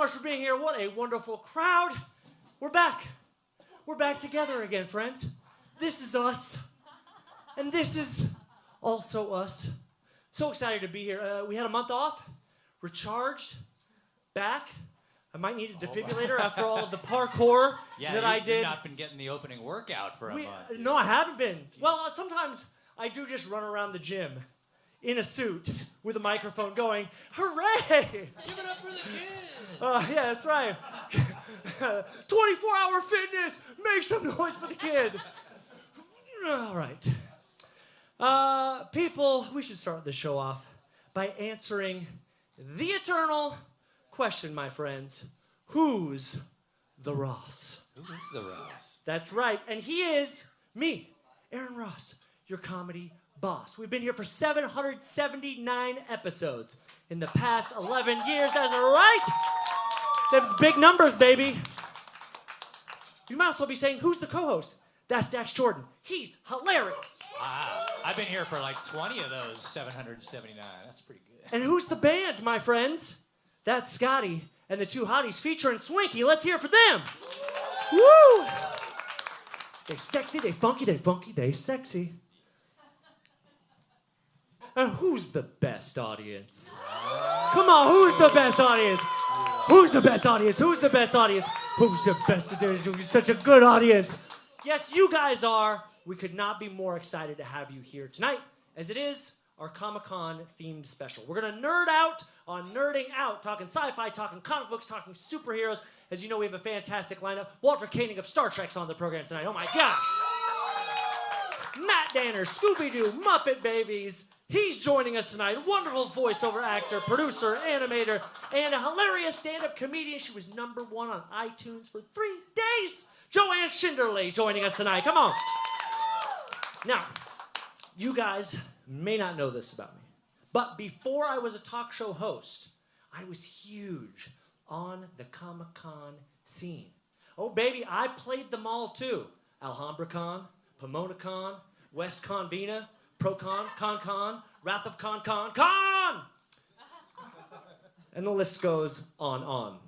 For being here. What a wonderful crowd. We're back. We're back together again, friends. This is us. And this is also us. So excited to be here. We had a month off, recharged, back. I might need a defibrillator after all of the parkour that I did. You've not been getting the opening workout for a month. No, I haven't been. Well, sometimes I do just run around the gym in a suit with a microphone going, hooray! Give it up for the kids! Yeah, that's right. 24-hour fitness! Make some noise for the kid! All right. People, we should start the show off by answering the eternal question, my friends. Who's the Ross? Who is the Ross? That's right. And he is me, Aaron Ross, your comedy boss. We've been here for 779 episodes in the past 11 years. That's right. Them's big numbers, baby. You might also be saying, who's the co-host? That's Dax Jordan. He's hilarious. Wow. I've been here for like 20 of those 779. That's pretty good. And who's the band, my friends? That's Scotty and the two hotties featuring Swinky. Let's hear it for them. Woo! They sexy, they funky, they sexy. And who's the best audience? Come on, who's the best audience? Who's the best audience? Who's the best audience? Who's the best audience? Such a good audience. Yes, you guys are. We could not be more excited to have you here tonight, as it is our Comic-Con themed special. We're going to nerd out on Nerding Out, talking sci-fi, talking comic books, talking superheroes. As you know, we have a fantastic lineup. Walter Koenig of Star Trek's on the program tonight. Oh my gosh. Matt Danner, Scooby-Doo, Muppet Babies. He's joining us tonight. Wonderful voiceover actor, producer, animator, and a hilarious stand-up comedian. She was #1 on iTunes for 3 days. JoAnn Schinderle joining us tonight. Come on. Now, you guys may not know this about me, but before I was a talk show host, I was huge on the Comic-Con scene. Oh, baby, I played them all, too. AlhambraCon, PomonaCon, West Convena, ProCon, ConCon, Wrath of Con. And the list goes on.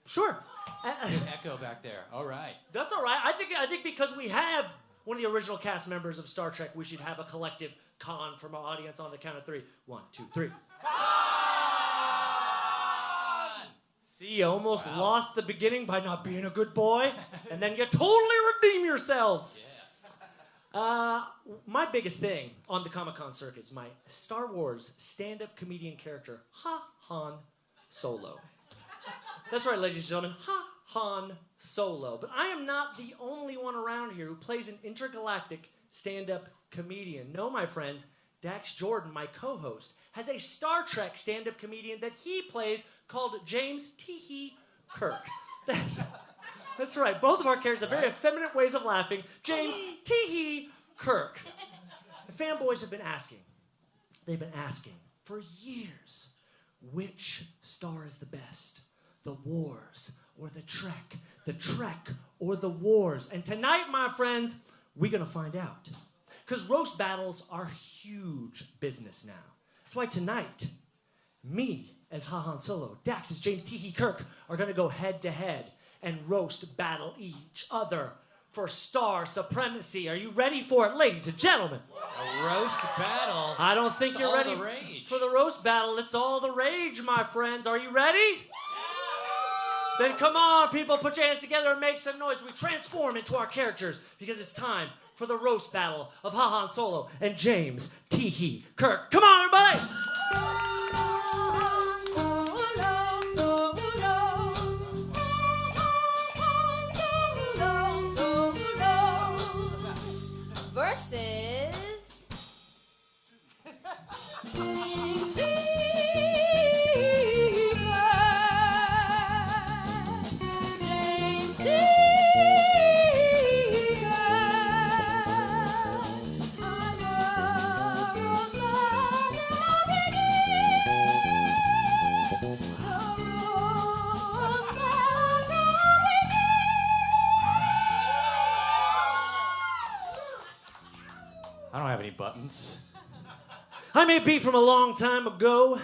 Sure. Echo back there. All right. That's all right. I think because we have one of the original cast members of Star Trek, we should have a collective con from our audience on the count of 3. 1, 2, 3. Con! See, you almost lost the beginning by not being a good boy, and then you totally redeem yourselves. Yeah. My biggest thing on the Comic-Con circuit is my Star Wars stand-up comedian character, Han Solo. That's right, ladies and gentlemen, Han Solo. But I am not the only one around here who plays an intergalactic stand-up comedian. No, my friends, Dax Jordan, my co-host, has a Star Trek stand-up comedian that he plays called James T.H. Kirk. That's right. Both of our characters have very effeminate ways of laughing. James T.H. Kirk. The fanboys have been asking. They've been asking for years, which star is the best? The Wars or the Trek? The Trek or the Wars? And tonight, my friends, we're going to find out. Because roast battles are huge business now. That's why tonight, me as Han Solo, Dax as James T.H. Kirk are going to go head-to-head and roast battle each other for star supremacy. Are you ready for it, ladies and gentlemen? A roast battle? I don't think you're ready for the roast battle. It's all the rage, my friends. Are you ready? Then come on, people, put your hands together and make some noise. We transform into our characters because it's time for the roast battle of Han Solo and James T. Kirk. Come on, everybody! Versus I don't have any buttons. I may be from a long time ago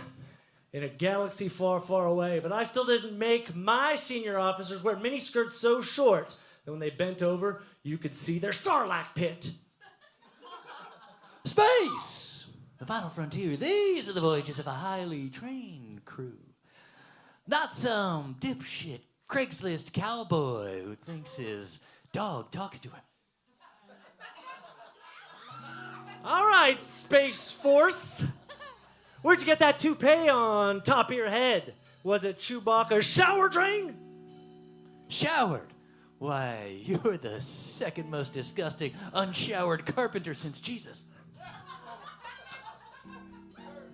in a galaxy far, far away, but I still didn't make my senior officers wear miniskirts so short that when they bent over, you could see their sarlacc pit. Space! The final frontier. These are the voyages of a highly trained crew. Not some dipshit Craigslist cowboy who thinks his dog talks to him. All right, Space Force. Where'd you get that toupee on top of your head? Was it Chewbacca's shower drain? Showered? Why, you're the second most disgusting unshowered carpenter since Jesus.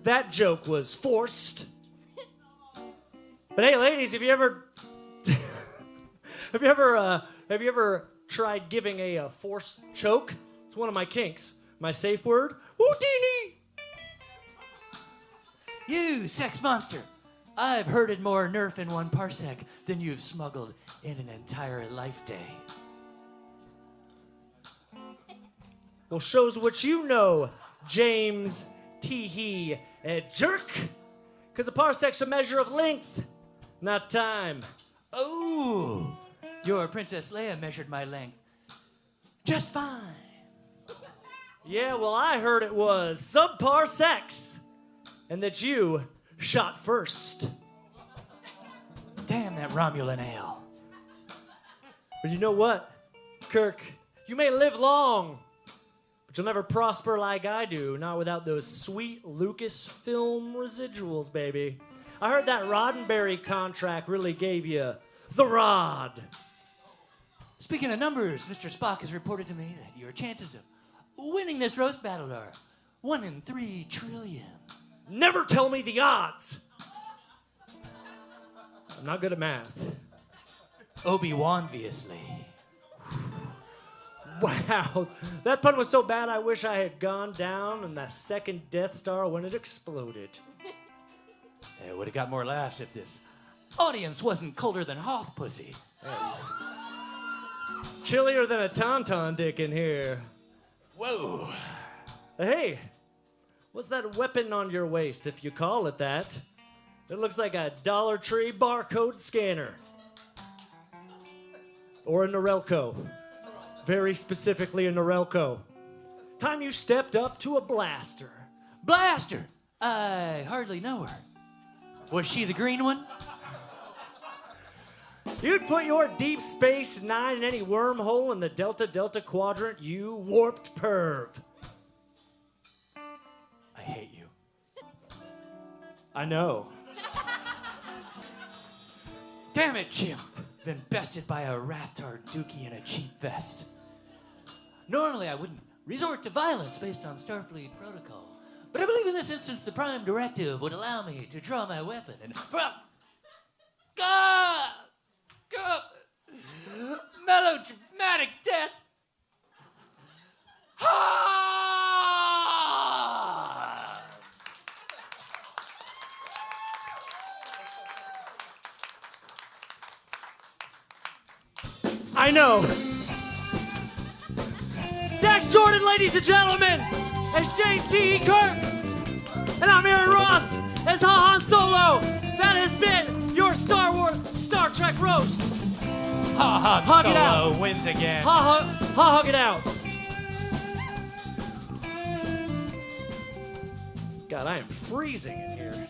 That joke was forced. But hey, ladies, have you ever tried giving a forced choke? It's one of my kinks. My safe word, Houdini. You sex monster! I've herded more Nerf in 1 parsec than you've smuggled in an entire life day. Well, shows what you know, James T. Jerk. Because a parsec's a measure of length, not time. Oh, your Princess Leia measured my length just fine. Yeah, well, I heard it was subparsecs, and that you shot first. Damn that Romulan ale. But you know what, Kirk? You may live long, but you'll never prosper like I do, not without those sweet Lucasfilm residuals, baby. I heard that Roddenberry contract really gave you the rod. Speaking of numbers, Mr. Spock has reported to me that your chances of winning this roast battle are 1 in 3 trillion. Never tell me the odds. I'm not good at math. Obi-Wan, obviously. Wow, that pun was so bad I wish I had gone down in that second Death Star when it exploded. It would have got more laughs if this audience wasn't colder than Hoth pussy. Chillier than a tauntaun dick in here. Whoa. Hey, what's that weapon on your waist, if you call it that? It looks like a Dollar Tree barcode scanner. Or a Norelco. Very specifically a Norelco. Time you stepped up to a blaster. Blaster! I hardly know her. Was she the green one? You'd put your Deep Space Nine in any wormhole in the Delta Quadrant, you warped perv. I hate you. I know. Damn it, Jim. Been bested by a Rathdart dookie in a cheap vest. Normally, I wouldn't resort to violence based on Starfleet protocol. But I believe in this instance the Prime Directive would allow me to draw my weapon and... Melodramatic death! I know. Dax Jordan, ladies and gentlemen, as James T. Kirk. And I'm Aaron Ross as Han Solo. That has been your Star Wars, Star Trek roast. Han it out. Solo wins again. Hug it out. God, I am freezing in here.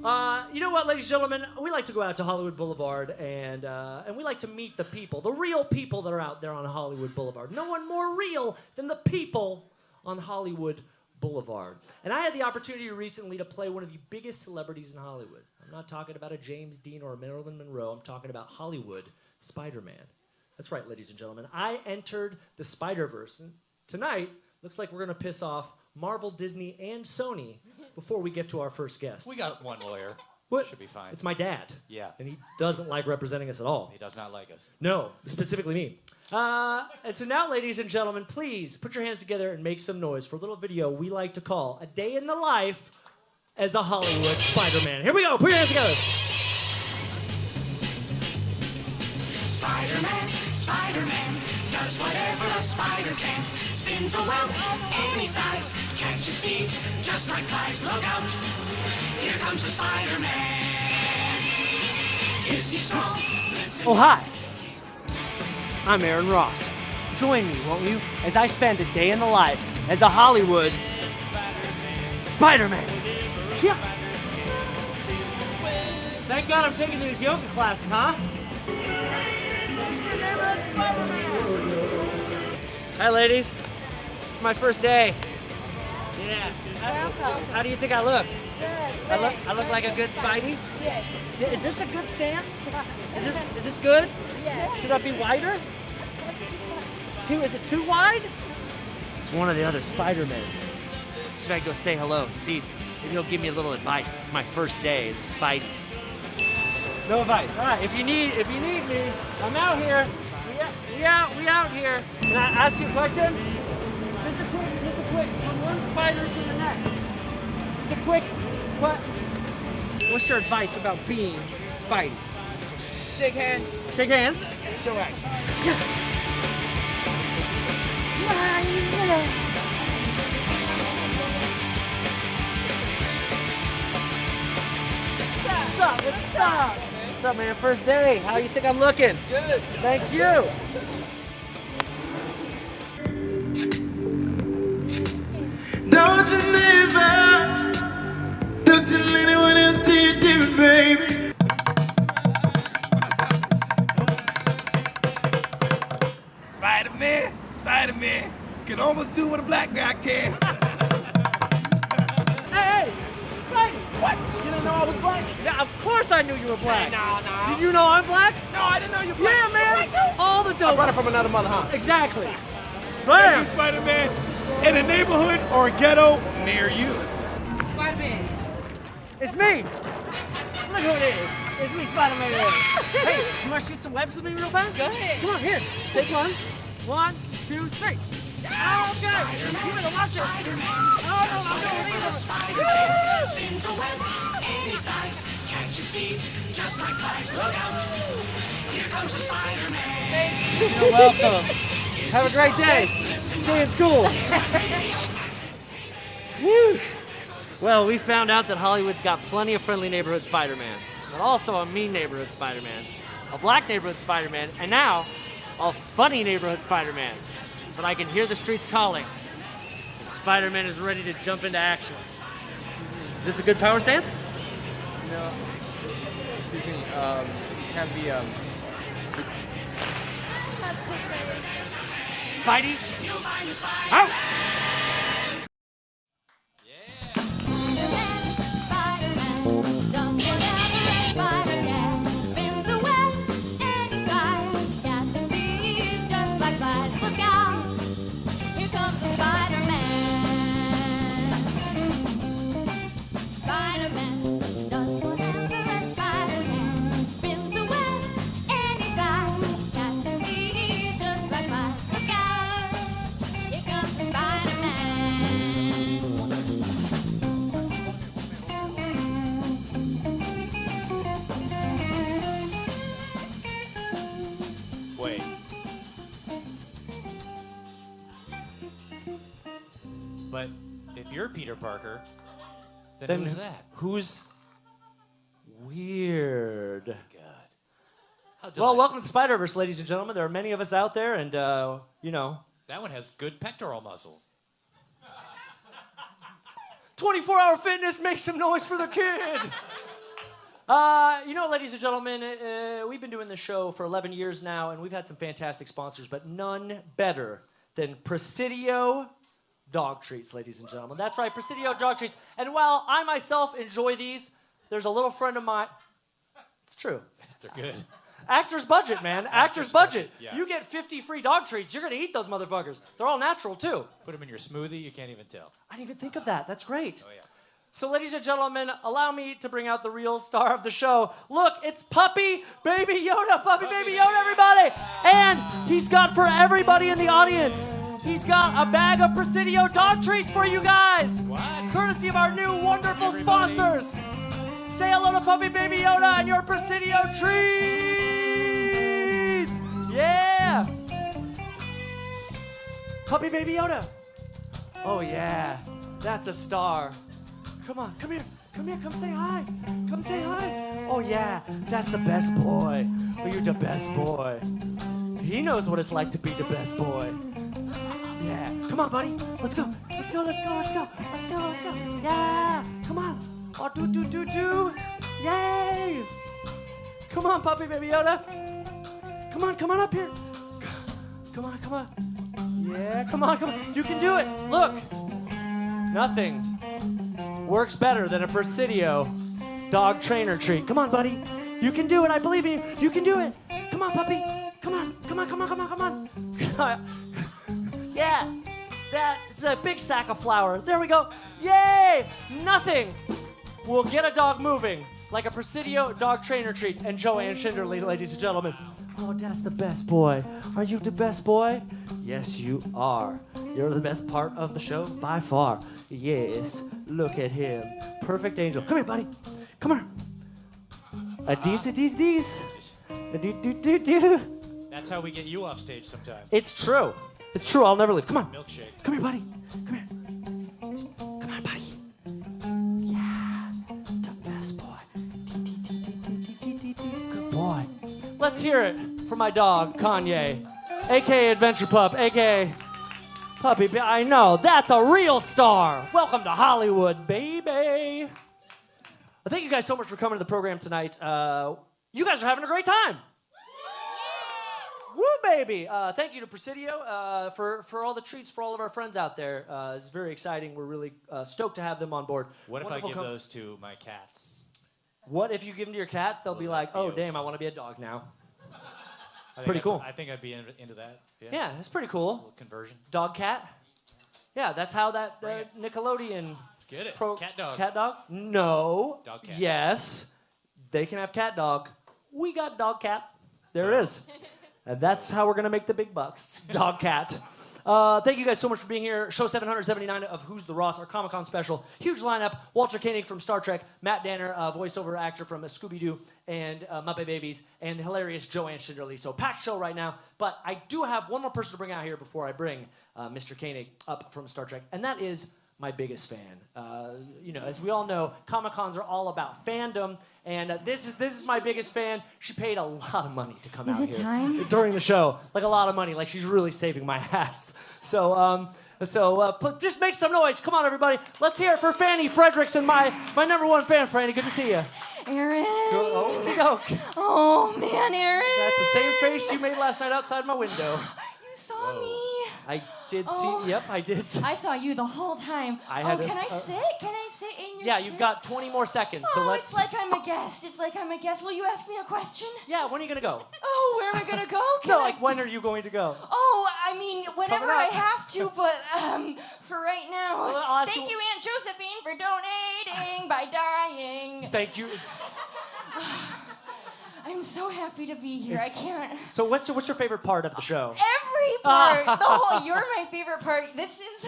You know what, ladies and gentlemen? We like to go out to Hollywood Boulevard and we like to meet the people, the real people that are out there on Hollywood Boulevard. No one more real than the people on Hollywood Boulevard. And I had the opportunity recently to play one of the biggest celebrities in Hollywood. I'm not talking about a James Dean or a Marilyn Monroe. I'm talking about Hollywood Spider-Man. That's right, ladies and gentlemen. I entered the Spider-Verse. And tonight, looks like we're going to piss off Marvel, Disney, and Sony before we get to our first guest. We got one lawyer. What? Should be fine. It's my dad. Yeah. And he doesn't like representing us at all. He does not like us. No, specifically me. And so now, ladies and gentlemen, please put your hands together and make some noise for a little video we like to call A Day in the Life as a Hollywood Spider-Man. Here we go. Put your hands together. Spider-Man, Spider-Man, does whatever a spider can. Spins a web any size, catches thieves just like flies. Look out, here comes the Spider-Man. Is he strong? Listen. Oh, hi. I'm Aaron Ross. Join me, won't you, as I spend a day in the life as a Hollywood Spider-Man. Yeah. Thank God I'm taking these yoga classes, huh? Hi, ladies. It's my first day. Yeah. Welcome. How do you think I look? Good. I look like a good Spidey? Yes. Is this a good stance? Is this good? Yes. Should I be wider? Is it too wide? It's one of the other Spider-Men. Should I go say hello? See, maybe he'll give me a little advice. It's my first day as a Spidey. No advice. All right. If you need me, I'm out here. We out here. Can I ask you a question? Just a quick. From one spider to the next. Just a quick. What's your advice about being Spidey? Shake hands, Shake hands. show action. What's up, man? First day. How you think I'm looking? Good. Thank you. Don't you never, don't tell anyone else till you do it, baby. Spider-Man can almost do what a black guy can. Hey, Spidey. What? You didn't know I was black? Yeah, of course I knew you were black. No. Did you know I'm black? No, I didn't know you were black. Yeah, man. All the I dope. brought it from another mother, huh? Exactly. Hey, Bam. Spider-Man, in a neighborhood or a ghetto near you. Spider-Man. It's me. Look who it is. It's me, Spider-Man. Hey, you want to shoot some webs with me real fast? Go ahead. Come on, here. Take one. 1, 2, 3. Oh, okay. You better watch it. Oh, no, I'm going either. Spider-Man spins a web any size, catches thieves just like flies. Look out, here comes the Spider-Man. You're welcome. Have a great day. Stay in school. Whew. Well, we found out that Hollywood's got plenty of friendly neighborhood Spider-Man, but also a mean neighborhood Spider-Man, a black neighborhood Spider-Man, and now a funny neighborhood Spider-Man. But I can hear the streets calling. And Spider-Man is ready to jump into action. Is this a good power stance? No. Excuse me, have the, Spidey, You'll find the Spider-Man. out! Spider-Man does whatever a spider can. Spins a web any size, catches thieves just like flies. Look out, here comes the Spider-Man. Spider-Man does whatever a spider can. Spins a web any size, catches thieves just like flies. Look out, here comes the Spider-Man. Wait. But if you're Peter Parker, then who's that? Who's weird? God. How Well, delightful. welcome to Spider-Verse, ladies and gentlemen. There are many of us out there, and, That one has good pectoral muscles. 24-hour fitness, make some noise for the kid. Ladies and gentlemen, we've been doing this show for 11 years now, and we've had some fantastic sponsors, but none better than Presidio dog treats, ladies and gentlemen. That's right, Presidio dog treats. And while I myself enjoy these, there's a little friend of mine. It's true. They're good. Actor's budget, man. Actor's budget. Yeah. You get 50 free dog treats. You're going to eat those motherfuckers. They're all natural, too. Put them in your smoothie, you can't even tell. I didn't even think of that. That's great. Oh, yeah. So, ladies and gentlemen, allow me to bring out the real star of the show. Look, it's Puppy Baby Yoda. Puppy Baby Yoda, everybody. And he's got for everybody in the audience, he's got a bag of Presidio dog treats for you guys. What? Courtesy of our new wonderful sponsors. Say hello to Puppy Baby Yoda and your Presidio treats. Yeah. Puppy Baby Yoda. Oh, yeah. That's a star. Come on, come here, come say hi. Come say hi. Oh yeah, that's the best boy. Oh, you're the best boy. He knows what it's like to be the best boy. Yeah, come on, buddy. Let's go. Let's go. Yeah, come on. Oh, do. Yay. Come on, Puppy Baby Yoda. Come on up here. Come on. Yeah, come on. You can do it. Look, nothing works better than a Presidio dog trainer treat. Come on, buddy. You can do it. I believe in you. You can do it. Come on, puppy. Come on. Yeah. That's a big sack of flour. There we go. Yay! Nothing will get a dog moving like a Presidio dog trainer treat. And JoAnn Schinderle, ladies and gentlemen. Oh, that's the best boy. Are you the best boy? Yes, you are. You're the best part of the show by far. Yes, look at him. Perfect angel. Come here, buddy. Come here. A dees. A do. That's how we get you off stage sometimes. It's true. I'll never leave. Come on. Milkshake. Come here, buddy. Come here. Come on, buddy. Yeah, the best boy. Good boy. Let's hear it for my dog, Kanye, a.k.a. Adventure Pup, a.k.a. Puppy. I know, that's a real star. Welcome to Hollywood, baby. Well, thank you guys so much for coming to the program tonight. You guys are having a great time. Woo, baby. Thank you to Presidio for all the treats for all of our friends out there. It's very exciting. We're really stoked to have them on board. What Wonderful if I give those to my cats? What if you give them to your cats? They'll be like, oh, damn, I want to be a dog now. Pretty cool. I think I'd be into that. Yeah, it's pretty A cool. little conversion. Dog cat? Yeah, that's how that Nickelodeon... Get it. Cat dog. Cat dog? No. Dog cat. Yes. They can have cat dog. We got dog cat. There it is. And that's how we're going to make the big bucks. Dog cat. Thank you guys so much for being here. Show 779 of Who's the Ross, our Comic-Con special. Huge lineup. Walter Koenig from Star Trek, Matt Danner, voiceover actor from Scooby-Doo and Muppet Babies, and the hilarious JoAnn Schinderle. So packed show right now. But I do have one more person to bring out here before I bring Mr. Koenig up from Star Trek, and that is my biggest fan. As we all know, Comic-Cons are all about fandom, and this is my biggest fan. She paid a lot of money to come out here time? during the show, like a lot of money. Like she's really saving my ass. So just make some noise. Come on, everybody. Let's hear it for Fanny Frederickson, my number one fan. Fanny, good to see you. Aaron. Oh, no. Oh, man, Aaron. That's the same face you made last night outside my window. You saw me. I did Oh. see. Yep, I did. I saw you the whole time. I had can I sit? Can I sit in your Yeah, chair? you've got 20 more seconds. So let's. It's like I'm a guest. Will you ask me a question? Yeah, when are you gonna go? Oh, where am I gonna go? No, like when are you going to go? Oh, I mean, whenever coming I up. have to, but for right now, Well, I'll ask thank you- you, Aunt Josephine, for donating by dying. Thank you. I'm so happy to be here. I can't. So what's your favorite part of the show? Every part, the whole. You're my favorite part. This is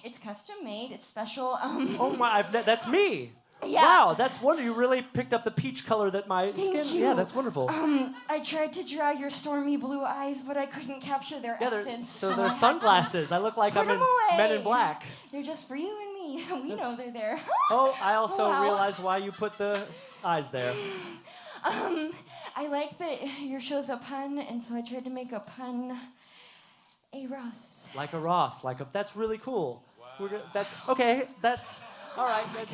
it's custom made. It's special. Oh my, that's me. Yeah. Wow, that's wonderful. You really picked up the peach color that my Thank skin. you. Yeah, that's wonderful. I tried to draw your stormy blue eyes, but I couldn't capture their Yeah, essence. so I they're had to sunglasses. I look like put I'm in them away. Men in Black. They're just for you and me. We know they're there. Oh, I also Wow. realized why you put the eyes there. I like that your show's a pun, and so I tried to make a pun. A Ross. Like a Ross, that's really cool. Wow. That's okay. That's all right. That's,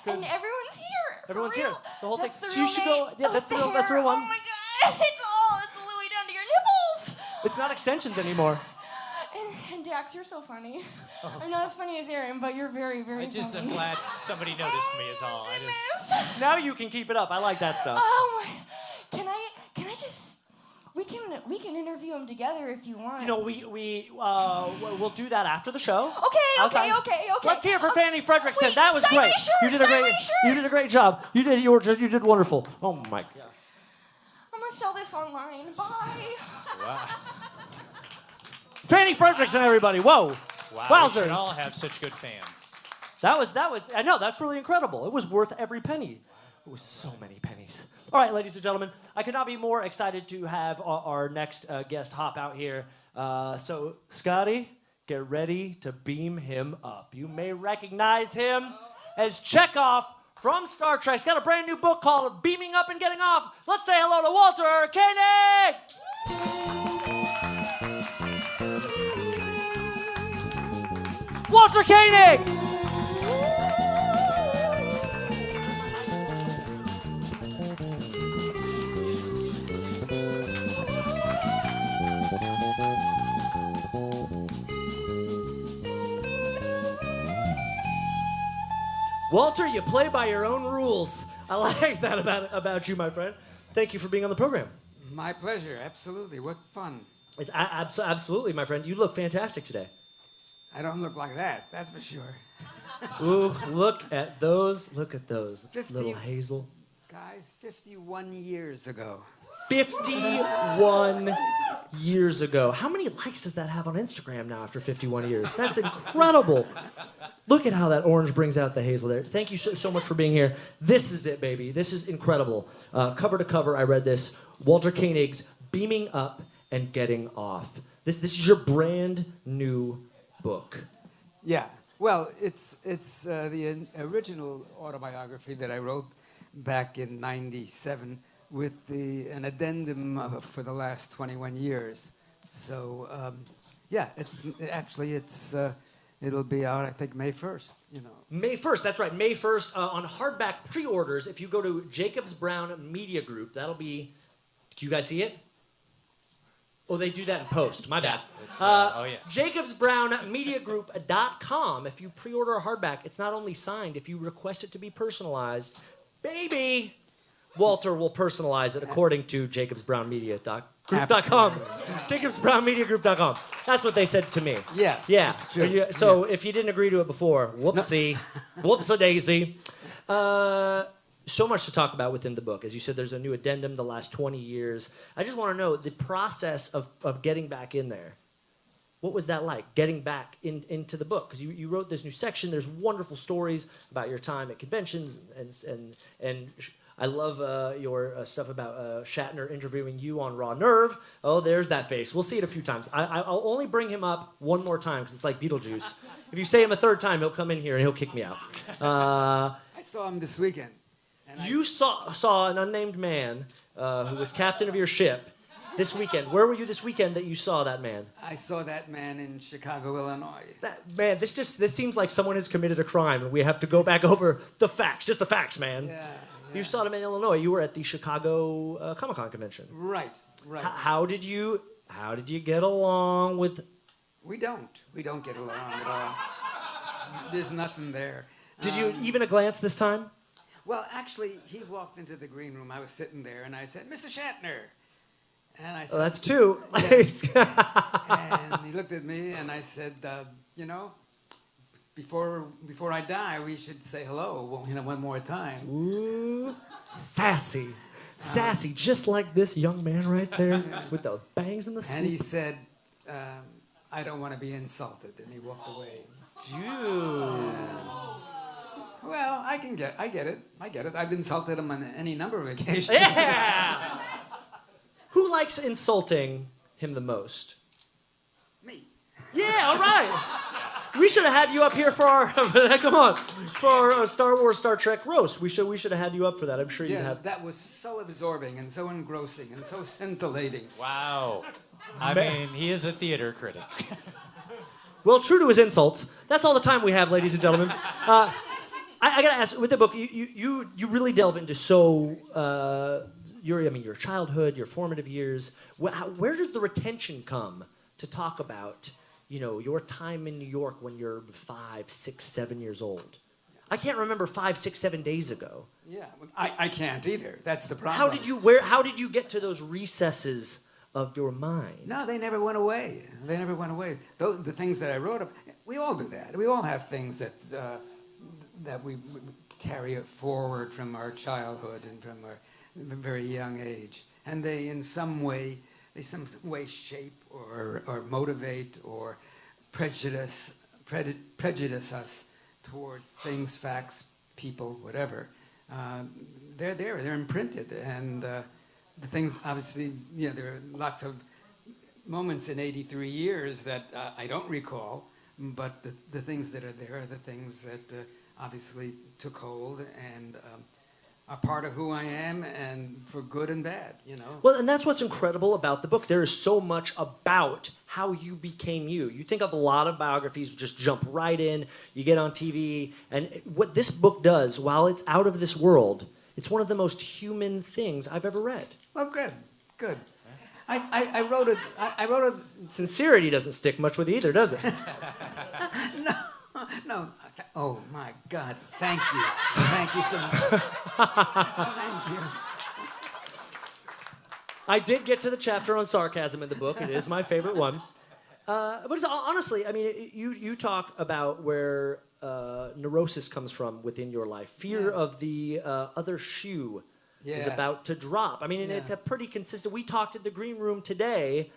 And everyone's here. Everyone's For real? here. The whole That's thing. the So you real should name? go. Yeah, Oh, that's the real. the That's the real hair. one. Oh my god! It's Louis down to your nipples. It's not extensions anymore. And Dax, you're so funny. I'm not as funny as Aaron, but you're very, very I just funny. am glad somebody noticed me is all. I just, Goodness. Now you can keep it up. I like that stuff. Oh my! Can I just? We can interview them together if you want. You know, we'll do that after the show. Okay. Let's hear for Fanny Fredrickson. Wait, That was sign great. my shirt, You did a sign great. my shirt. You did a great job. You did wonderful. Oh my God. I'm gonna sell this online. Bye. wow. Fanny Fredrickson, everybody. Whoa. Wow. We should Wowzers. all have such good fans. That was. I know that's really incredible. It was worth every penny. It was so many pennies. All right, ladies and gentlemen, I could not be more excited to have our next guest hop out here. So, Scotty, get ready to beam him up. You may recognize him as Chekov from Star Trek. He's got a brand new book called Beaming Up and Getting Off. Let's say hello to Walter Koenig! Walter Koenig! Walter, you play by your own rules. I like that about you, my friend. Thank you for being on the program. My pleasure, absolutely. What fun. It's absolutely, my friend. You look fantastic today. I don't look like that, that's for sure. Ooh, look at those. Look at those. 50 Little Hazel. Guys, 51 years ago. 51 years ago. How many likes does that have on Instagram now after 51 years? That's incredible. Look at how that orange brings out the hazel there. Thank you so much for being here. This is it, baby. This is incredible. Cover to cover, I read this. Walter Koenig's Beaming Up and Getting Off. This is your brand new book. Yeah, well, it's the original autobiography that I wrote back in '97 with an addendum for the last 21 years. So, yeah, it'll be out, I think, May 1st, you know. May 1st, that's right. May 1st on hardback pre-orders. If you go to Jacobs Brown Media Group, that'll be... Do you guys see it? Oh, they do that in post. My bad. Oh, yeah. JacobsBrownMediaGroup.com. If you pre-order a hardback, it's not only signed. If you request it to be personalized, baby, Walter will personalize it according to JacobsBrownMedia.com. JacobsBrownMediaGroup.com. That's what they said to me. Yeah. Yeah. It's true. So if you didn't agree to it before, whoopsie. Whoopsie-daisy. So much to talk about within the book. As you said, there's a new addendum the last 20 years. I just want to know the process of getting back in there. What was that like, getting back into the book? Because you wrote this new section. There's wonderful stories about your time at conventions, and I love your stuff about Shatner interviewing you on Raw Nerve. Oh, there's that face. We'll see it a few times. I'll only bring him up one more time because it's like Beetlejuice. If you say him a third time, he'll come in here and he'll kick me out. I saw him this weekend. You saw an unnamed man who was captain of your ship this weekend. Where were you this weekend that you saw that man? I saw that man in Chicago, Illinois. Man, this seems like someone has committed a crime, and we have to go back over the facts, just the facts, man. Yeah. You saw him in Illinois. You were at the Chicago Comic-Con convention. Right. How did you get along with? We don't get along at all. There's nothing there. Did you even a glance this time? Well, actually, he walked into the green room. I was sitting there, and I said, "Mr. Shatner," and I said, Oh, that's two. Yeah. And he looked at me, and I said, "You know, before I die, we should say hello, one more time." Ooh, sassy, just like this young man right there with the bangs in the suit. And he said, "I don't want to be insulted," and he walked away. Dude. Well, I get it. I've insulted him on any number of occasions. Yeah. Who likes insulting him the most? Me. Yeah, all right. We should have had you up here for our for our Star Wars, Star Trek roast. We should have had you up for that. I'm sure you'd have. That was so absorbing and so engrossing and so scintillating. Wow. I mean, he is a theater critic. Well, true to his insults, that's all the time we have, ladies and gentlemen. I gotta ask, with the book, you really delve into your childhood, your formative years. Where does the retention come to talk about, your time in New York when you're 5, 6, 7 years old? I can't remember 5, 6, 7 days ago. Yeah, I can't either. That's the problem. How did you get to those recesses of your mind? No, they never went away. They never went away. The things that I wrote up, we all do that. We all have things that we carry forward from our childhood and from our very young age, and they in some way shape or motivate or prejudice us towards things, facts, people, whatever. They're imprinted, and the things, obviously, there are lots of moments in 83 years that I don't recall, but the things that are there are the things that obviously took hold and are part of who I am, and for good and bad, Well, and that's what's incredible about the book. There is so much about how you became you. You think of a lot of biographies, just jump right in, you get on TV, and what this book does, while it's out of this world, it's one of the most human things I've ever read. Well, good. I wrote it. I wrote it. Sincerity doesn't stick much with you either, does it? No. Oh my God! Thank you. Thank you so much. Thank you. I did get to the chapter on sarcasm in the book. It is my favorite one. But honestly, I mean, you talk about where neurosis comes from within your life. Fear of the other shoe is about to drop. I mean, and it's a pretty consistent. We talked at the green room today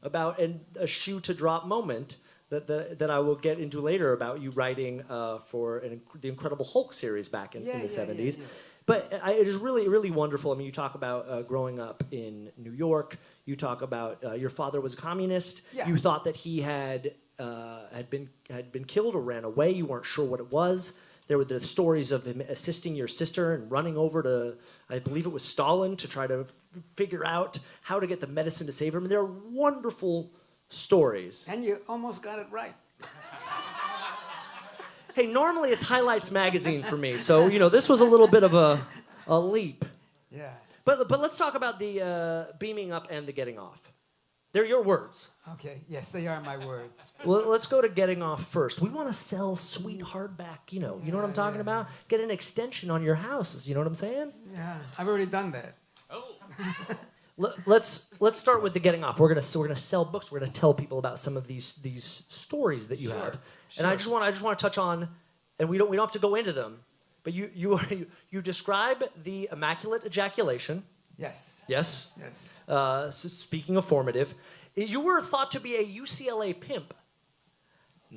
about a shoe to drop moment that I will get into later about you writing for the Incredible Hulk series back in the 70s. Yeah. But it is really, really wonderful. I mean, you talk about growing up in New York. You talk about your father was a communist. Yeah. You thought that he had been killed or ran away. You weren't sure what it was. There were the stories of him assisting your sister and running over to, I believe it was Stalin, to try to figure out how to get the medicine to save him. And they're wonderful stories. And you almost got it right. Hey, normally it's Highlights magazine for me, so this was a little bit of a leap. Yeah. But let's talk about the beaming up and the getting off. They're your words. Okay. Yes, they are my words. Well, let's go to getting off first. We want to sell sweet hardback. You know what I'm talking about. Get an extension on your houses. You know what I'm saying? Yeah, I've already done that. Oh. Let's start with the getting off. We're gonna sell books. We're gonna tell people about some of these stories that you have. And I just want to touch on, and we don't have to go into them, but you describe the immaculate ejaculation. Yes. Yes. Yes. So speaking of formative, you were thought to be a UCLA pimp.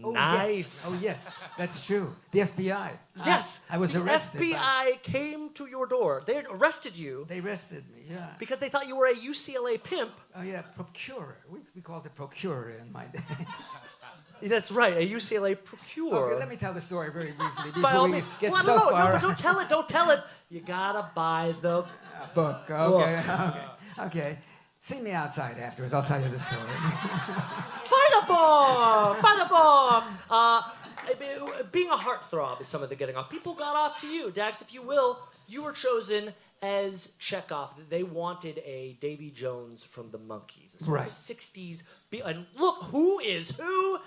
Oh, Nice. Yes. Oh yes, that's true. The FBI. Yes. I was arrested. The FBI came to your door. They arrested you. They arrested me. Yeah. Because they thought you were a UCLA pimp. Oh yeah, procurer. We called it procurer in my day. That's right, a UCLA procurer. Okay, let me tell the story very briefly before By all we means. get Well, so no, far. but don't tell it. You gotta buy the book. Okay. Okay. See me outside afterwards. I'll tell you the story. Buy the book. Being a heartthrob is some of the getting off. People got off to you, Dax, if you will. You were chosen as Chekov. They wanted a Davy Jones from the Monkees. A sort of 60s. And look, who is who?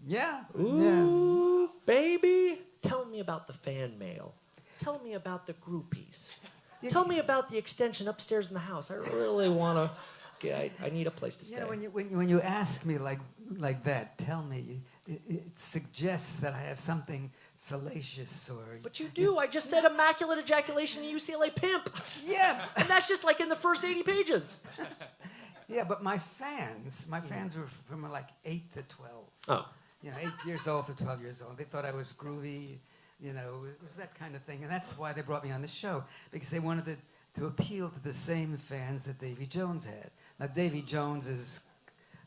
Yeah. Ooh, baby. Tell me about the fan mail. Tell me about the groupies. Tell me about the extension upstairs in the house. I really want to. I need a place to stay. When you ask me like that, tell me. It suggests that I have something salacious or. But you do. I just said immaculate ejaculation and UCLA pimp. Yeah. And that's just like in the first 80 pages. Yeah, but my fans were from like 8 to 12. Oh. 8 years old to 12 years old. They thought I was groovy. It was that kind of thing. And that's why they brought me on the show, because they wanted to appeal to the same fans that Davy Jones had. Now, Davy Jones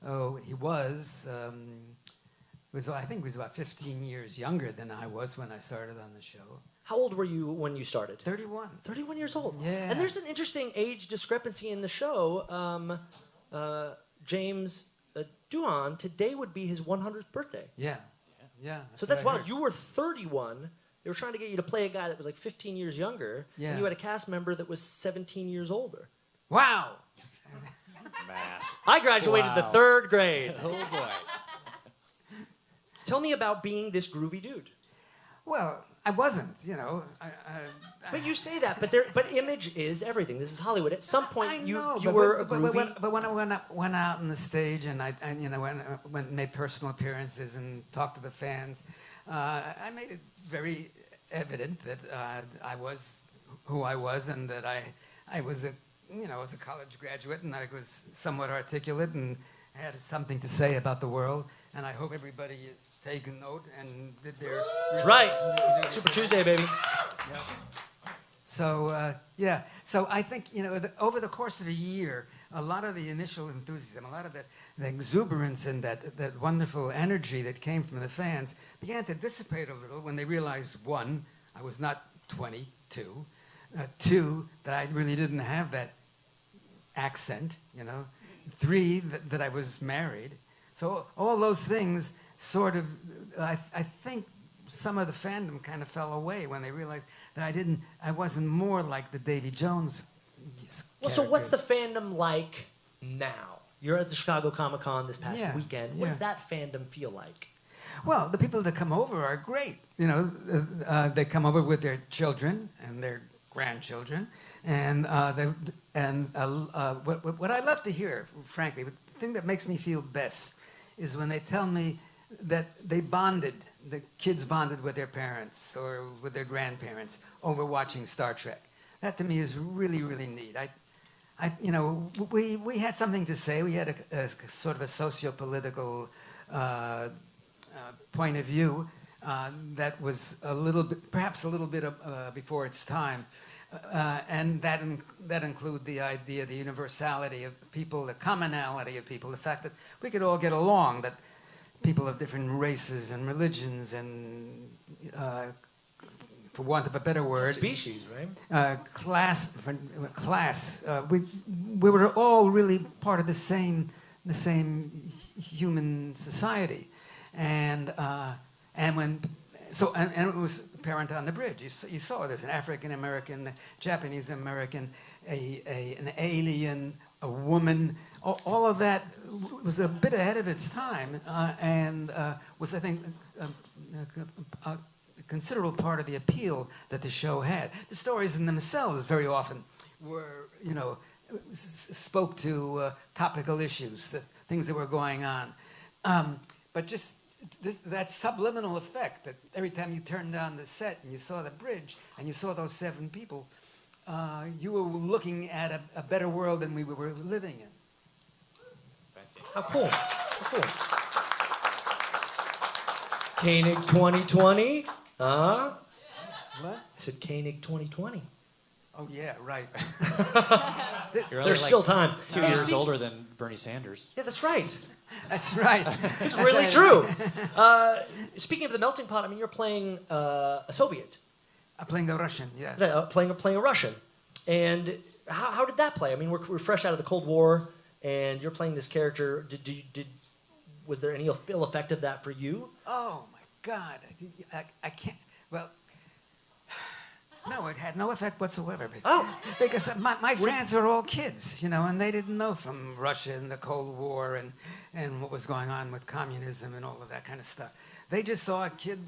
I think he was about 15 years younger than I was when I started on the show. How old were you when you started? 31. 31 years old. Yeah. And there's an interesting age discrepancy in the show. James JoAnn, today would be his 100th birthday. Yeah. Yeah. So that's wild. You were 31 They were trying to get you to play a guy that was like 15 years younger, Yeah. and you had a cast member that was 17 years older. Wow. Math. I graduated the Wow. 3rd grade. Oh boy. Tell me about being this groovy dude. Well, I wasn't, But you say that, but image is everything. This is Hollywood. At some point, I you know, were a but groovy. when I went out on the stage and I went and made personal appearances and talked to the fans, I made it very evident that I was who I was and that I was was a college graduate and I was somewhat articulate and had something to say about the world. And I hope everybody is taking note and did their. That's right. Super Tuesday, baby. So so I think over the course of a year, a lot of the initial enthusiasm, a lot of the exuberance and that wonderful energy that came from the fans began to dissipate a little when they realized, one, I was not 22, two, that I really didn't have that accent, three, that I was married. So all those things sort of, I think some of the fandom kind of fell away when they realized that I wasn't more like the Davy Jones Well, so what's the character. fandom like now? You're at the Chicago Comic-Con this past Yeah, weekend. What yeah. does that fandom feel like? Well, the people that come over are great. They come over with their children and their grandchildren, and what I love to hear, frankly, the thing that makes me feel best is when they tell me that the kids bonded with their parents or with their grandparents over watching Star Trek. That to me is really, really neat. We had something to say. We had a sort of a socio-political point of view that was perhaps a little bit before its time, and that include the idea, the universality of people, the commonality of people, the fact that we could all get along, that people of different races and religions and, for want of a better word, Species, right? class. We were all really part of the same human society, and it was apparent on the bridge. You saw there's an African American, Japanese American, an alien, a woman. All of that was a bit ahead of its time, and was, I think, a considerable part of the appeal that the show had. The stories in themselves very often were, spoke to topical issues, things that were going on. But just that subliminal effect that every time you turned on the set and you saw the bridge and you saw those 7 people, you were looking at a better world than we were living in. How cool. How cool. Koenig 2020. Huh? What? I said Koenig 2020. Oh, yeah, right. You're only There's like still time. 2 years older than Bernie Sanders. Yeah, that's right. That's right. It's really true. Speaking of the melting pot, I mean, you're playing a Soviet. I'm playing a Russian, yeah. Playing a Russian. And how did that play? I mean, we're fresh out of the Cold War, and you're playing this character. Was there any ill effect of that for you? Oh, my God. I can't. Well, no, it had no effect whatsoever. Because my fans are all kids, and they didn't know from Russia and the Cold War and what was going on with communism and all of that kind of stuff. They just saw a kid,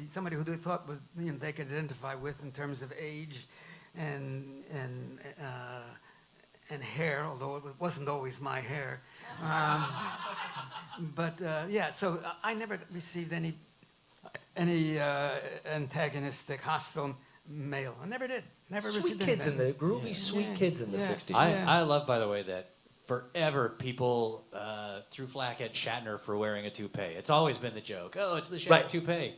somebody who they thought was they could identify with in terms of age and hair, although it wasn't always my hair. So I never received any antagonistic, hostile mail. I never did. Never Sweet received kids anything. in the groovy, sweet kids in the 60s. I love, by the way, that forever people threw flack at Shatner for wearing a toupee. It's always been the joke. Oh, it's the Shatner toupee.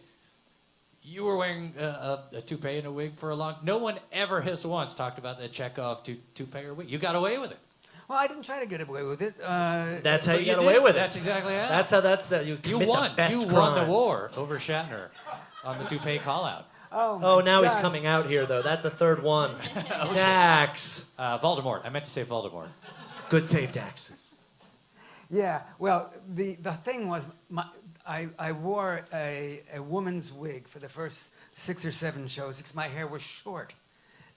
You were wearing a toupee and a wig for a long... No one ever has once talked about the Chekov toupee or wig. You got away with it. Well, I didn't try to get away with it. That's how But you you got did. away with it. That's exactly how. You You commit won. the best You won the crimes. war over Shatner on the toupee call-out. Oh, now he's God. coming out here, though. That's the third one. Dax. Voldemort. I meant to say Voldemort. Good save, Dax. Yeah, well, the thing was, I wore a woman's wig for the first 6 or 7 shows because my hair was short.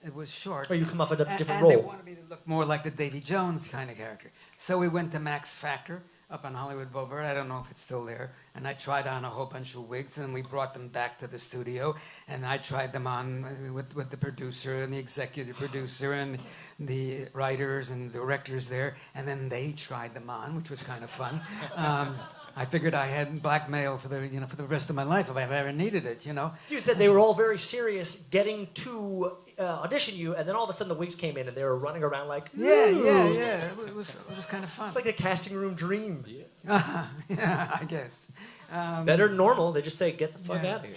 It was short. Or you come off with a different and role. they wanted me to look more like the Davy Jones kind of character. So we went to Max Factor up on Hollywood Boulevard. I don't know if it's still there. And I tried on a whole bunch of wigs, and we brought them back to the studio. And I tried them on with the producer and the executive producer and the writers and directors there. And then they tried them on, which was kind of fun. I figured I had blackmail for the rest of my life if I ever needed it, you know. You said they were all very serious getting to audition you, and then all of a sudden the wigs came in and they were running around like, Yeah. "Ooh." It was kind of fun. It's like a casting room dream. Yeah, I guess. Better than normal. They just say, get the fuck Yeah. out of here.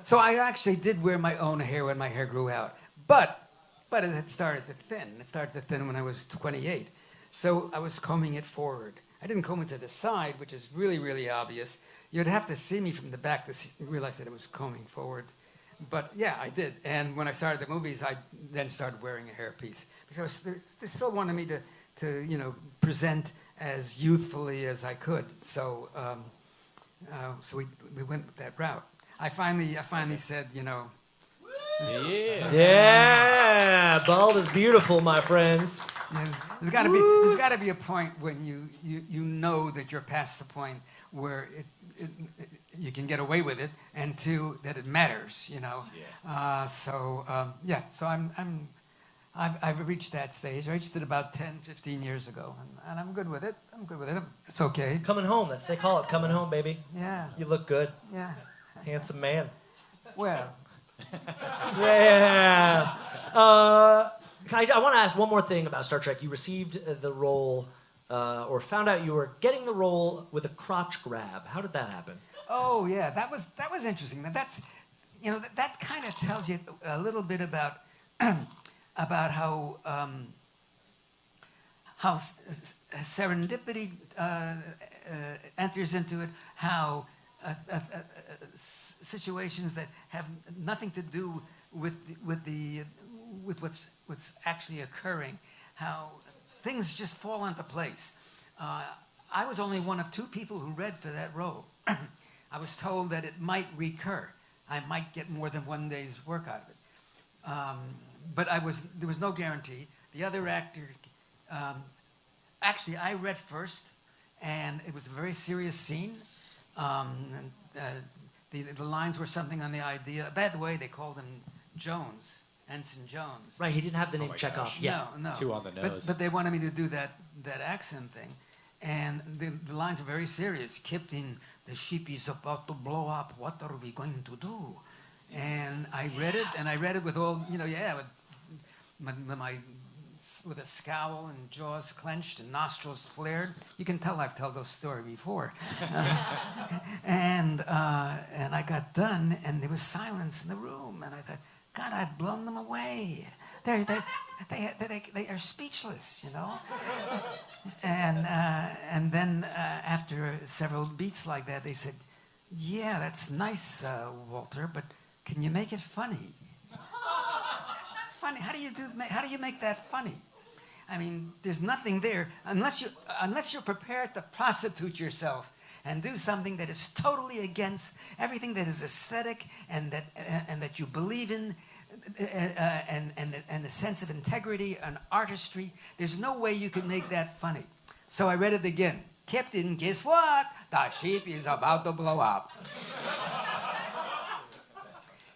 So I actually did wear my own hair when my hair grew out, but it had started to thin. It started to thin when I was 28. So I was combing it forward. I didn't comb it to the side, which is really, really obvious. You'd have to see me from the back to realize that it was combing forward. But yeah, I did. And when I started the movies, I then started wearing a hairpiece because they still wanted me to present as youthfully as I could. So so we went with that route. I finally said, Yeah. Yeah, bald is beautiful, my friends. there's got to be a point when you know that you're past the point where you can get away with it, and two, that it matters, you know. Yeah. So I've reached that stage. I reached it about 10, 15 years ago, and I'm good with it. It's okay. Coming home, that's what they call it, coming home, baby. Yeah. You look good. Yeah. Handsome man. Well. Yeah. I want to ask one more thing about Star Trek. You received the role, or found out you were getting the role with a crotch grab. How did that happen? Oh yeah, that was interesting. That's that kind of tells you a little bit about about how serendipity enters into it. How situations that have nothing to do with what's actually occurring, how things just fall into place. I was only one of 2 people who read for that role. I was told that it might recur. I might get more than 1 day's work out of it. But there was no guarantee. The other actor, actually, I read first, and it was a very serious scene. The lines were something on the idea. By the way, they called him Jones, Ensign Jones. Right, he didn't have the name my Chekov. gosh. Yeah. No. 2 on the nose. But they wanted me to do that accent thing. And the lines are very serious. Captain, the ship is about to blow up. What are we going to do? And I read it, with all, with a scowl and jaws clenched and nostrils flared. You can tell I've told those stories before. And I got done, and there was silence in the room. And I thought, God, I've blown them away. They are speechless, you know. And then after several beats like that, they said, "Yeah, that's nice, Walter, but can you make it funny?" Funny? How do you make that funny? I mean, there's nothing there unless you're prepared to prostitute yourself and do something that is totally against everything that is aesthetic and that you believe in. And a sense of integrity and artistry. There's no way you can make that funny. So I read it again. Captain, guess what? The ship is about to blow up.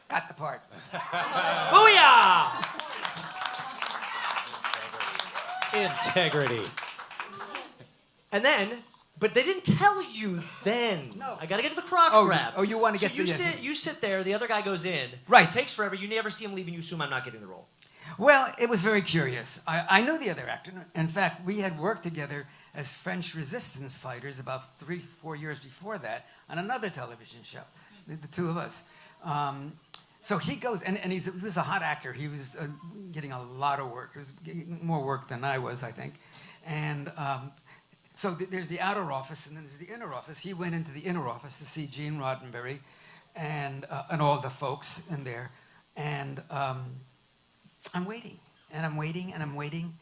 Got the part. Booyah! Integrity. And then, but they didn't tell you then. No. I gotta get to the crotch grab. Oh, you want to So get you sit there, the other guy goes in. Right. It takes forever, you never see him leave, and you assume I'm not getting the role. Well, it was very curious. I knew the other actor. In fact, we had worked together as French resistance fighters about 3-4 years before that on another television show, the 2 of us. So he goes, and he was a hot actor. He was getting a lot of work. He was getting more work than I was, I think. And so there's the outer office, and then there's the inner office. He went into the inner office to see Gene Roddenberry and all the folks in there. And I'm waiting, and I'm waiting, and I'm waiting,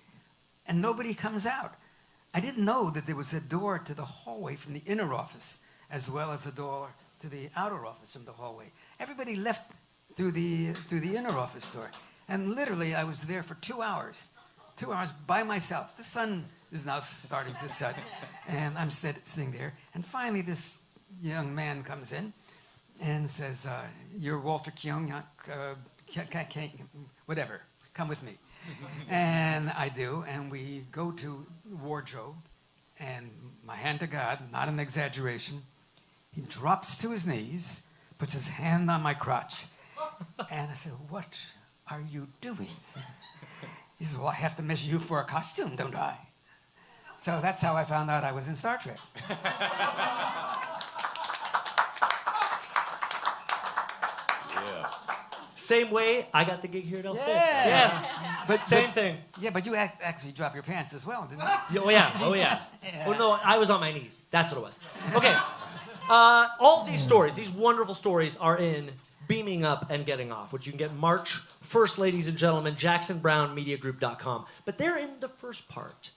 and nobody comes out. I didn't know that there was a door to the hallway from the inner office, as well as a door to the outer office from the hallway. everybody left through the inner office door. And literally, I was there for 2 hours. 2 hours by myself. The sun is now starting to set, and I'm sitting there. And finally, this young man comes in and says, "You're Walter Kyung, whatever. Come with me." And I do, and we go to wardrobe, and my hand to God, not an exaggeration, he drops to his knees, puts his hand on my crotch, and I said, "What are you doing?" He says, "Well, I have to measure you for a costume, don't I?" So that's how I found out I was in Star Trek. Same way I got the gig here at LC. Yeah. But same thing. Yeah, but you actually dropped your pants as well, didn't you? Oh yeah. Yeah. Oh no, I was on my knees. That's what it was. Okay. All these stories, these wonderful stories, are in Beaming Up and Getting Off, which you can get March 1st, ladies and gentlemen, JacksonBrownMediaGroup.com. But they're in the first part.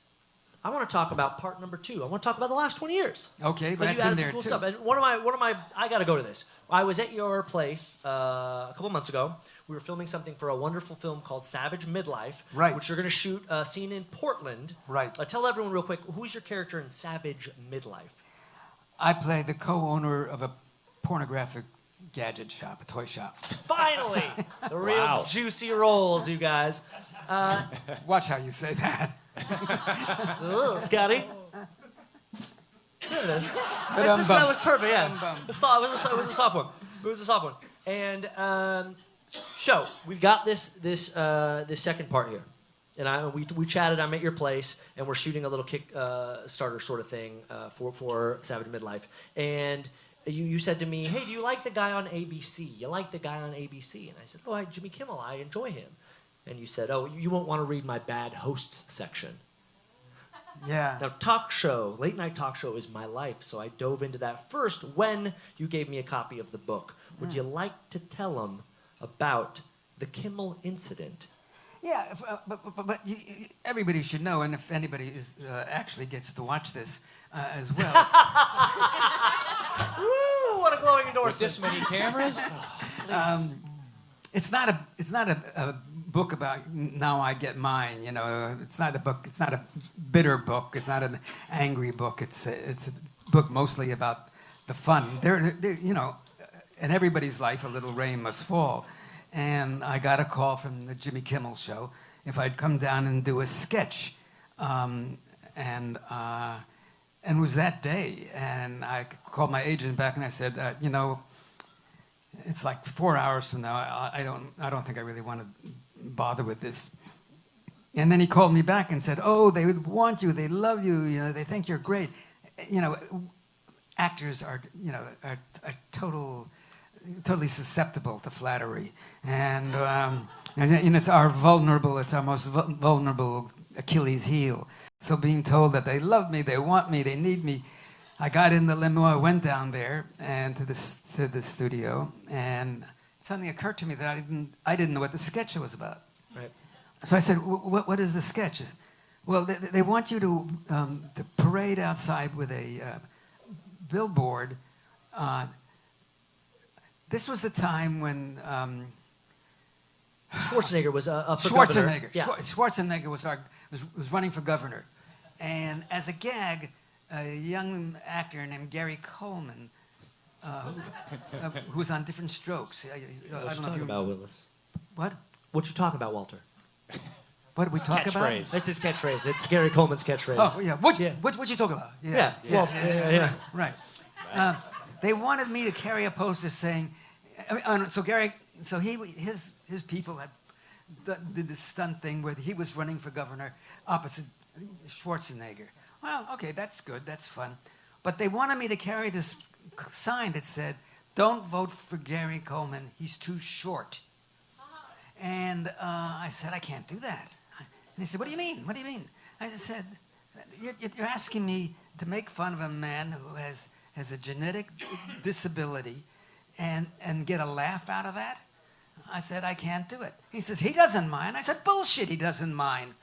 I want to talk about part number 2. I want to talk about the last 20 years. Okay, but Because you that's in added there some cool too. stuff. And one of my, I got to go to this. I was at your place a couple months ago. We were filming something for a wonderful film called Savage Midlife, Right. which you're going to shoot a scene in Portland. Right. Tell everyone real quick, who's your character in Savage Midlife? I play the co-owner of a pornographic gadget shop, a toy shop. Finally, the real juicy rolls, you guys. Watch how you say that. Ugh, Scotty. There it is. Ba-dum-bum. That was perfect, yeah. Ba-dum-bum. It was a soft one. It was a soft one. And so we've got this second part here, and we chatted. I'm at your place, and we're shooting a little Kickstarter sort of thing for Savage Midlife. And you said to me, "Hey, do you like the guy on ABC? You like the guy on ABC?" And I said, "Oh, Jimmy Kimmel. I enjoy him." And you said, "Oh, you won't want to read my bad hosts section." Yeah. Now, late night talk show is my life, so I dove into that first when you gave me a copy of the book. Would you like to tell them about the Kimmel incident? Yeah, but everybody should know, and if anybody actually gets to watch this as well. Woo! What a glowing With endorsement! this many cameras? It's not a book about now I get mine. You know, it's not a book. It's not a bitter book. It's not an angry book. It's a book mostly about the fun. There, you know, in everybody's life, a little rain must fall. And I got a call from the Jimmy Kimmel show if I'd come down and do a sketch, and it was that day. And I called my agent back and I said, you know, it's like 4 hours from now. I don't think I really want to bother with this. And then he called me back and said, "Oh, they would want you. They love you. You know, they think you're great. You know, actors are totally susceptible to flattery, and it's our most vulnerable Achilles heel. So being told that they love me, they want me, they need me." I got in the limo. I went down there and to the studio, and it suddenly occurred to me that I didn't know what the sketch was about. Right. So I said, "What is the sketch?" Well, they want you to parade outside with a billboard. This was the time when Schwarzenegger was up for governor. Schwarzenegger was running for governor, and as a gag, a young actor named Gary Coleman, who was on Different Strokes. I What don't you know if talking you about, Willis? What? What you talking about, Walter? What did we talk about? Catchphrase. That's his catchphrase. It's Gary Coleman's catchphrase. Oh yeah. What Yeah. you talk about? Yeah. Well, yeah. Right. They wanted me to carry a poster saying, his people had did this stunt thing where he was running for governor opposite Schwarzenegger. Well, okay, that's good, that's fun. But they wanted me to carry this sign that said, "Don't vote for Gary Coleman, he's too short." And I said, "I can't do that." And he said, "What do you mean? What do you mean?" I just said, "You're asking me to make fun of a man who has a genetic disability and get a laugh out of that?" I said, "I can't do it." He says, "He doesn't mind." I said, "Bullshit, he doesn't mind.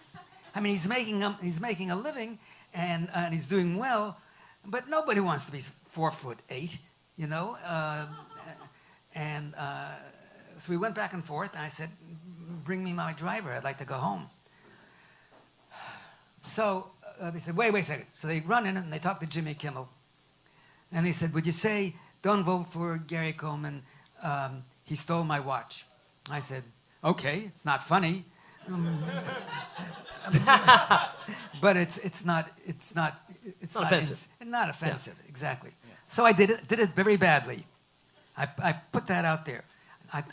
I mean, he's making a living and he's doing well, but nobody wants to be 4'8", you know. And so we went back and forth, and I said, bring me my driver. I'd like to go home. So they said, wait a second. So they run in and they talk to Jimmy Kimmel. And they said, would you say, don't vote for Gary Coleman. He stole my watch. I said, okay, it's not funny. But it's not offensive. Not offensive, exactly. Yeah. So I did it very badly. I put that out there.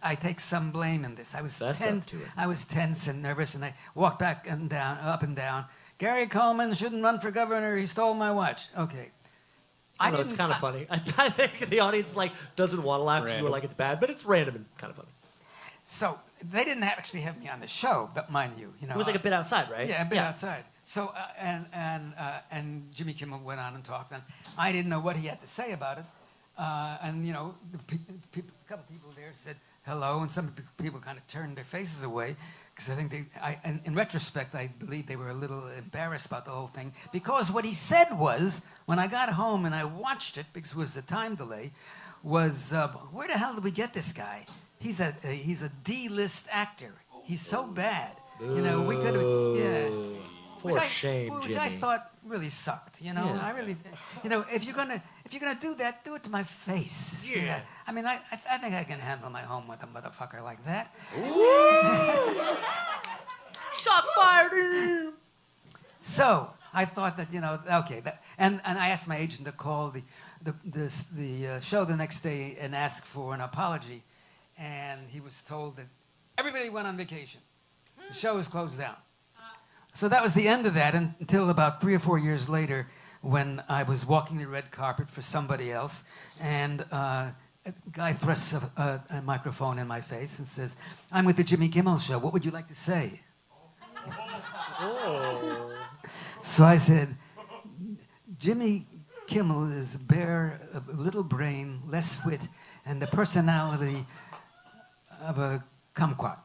I take some blame in this. I was tense and nervous, and I walked back and down, up and down. Gary Coleman shouldn't run for governor. He stole my watch. Okay. I know it's kind of funny. I think the audience doesn't want to laugh because you were like it's bad, but it's random and kind of funny. So they didn't actually have me on the show, but mind you, it was like a bit outside, right? Yeah, a bit outside. So and Jimmy Kimmel went on and talked, and I didn't know what he had to say about it. And a couple people there said hello, and some people kind of turned their faces away because I think in retrospect, I believe they were a little embarrassed about the whole thing because what he said was, when I got home and I watched it because it was a time delay, was where the hell did we get this guy? He's a D-list actor. He's so bad. We could have, yeah. For shame, which Jimmy. I thought really sucked. Yeah. I really, if you're gonna do that, do it to my face. Yeah. I mean, I think I can handle my home with a motherfucker like that. Shots fired. So I thought that okay, and I asked my agent to call the show the next day and ask for an apology, and he was told that everybody went on vacation. The show was closed down. So that was the end of that until about 3 or 4 years later when I was walking the red carpet for somebody else, and a guy thrusts a microphone in my face and says, I'm with the Jimmy Kimmel Show. What would you like to say? Oh. So I said, Jimmy Kimmel is bare, a little brain, less wit, and the personality of a kumquat.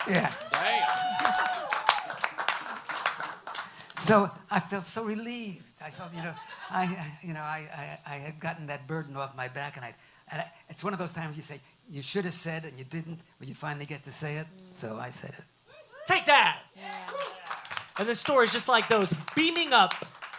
Yeah. So I felt so relieved. I felt, I had gotten that burden off my back, and it's one of those times you say you should have said and you didn't, but you finally get to say it. So I said it. Take that. Yeah. And the story's just like those, beaming up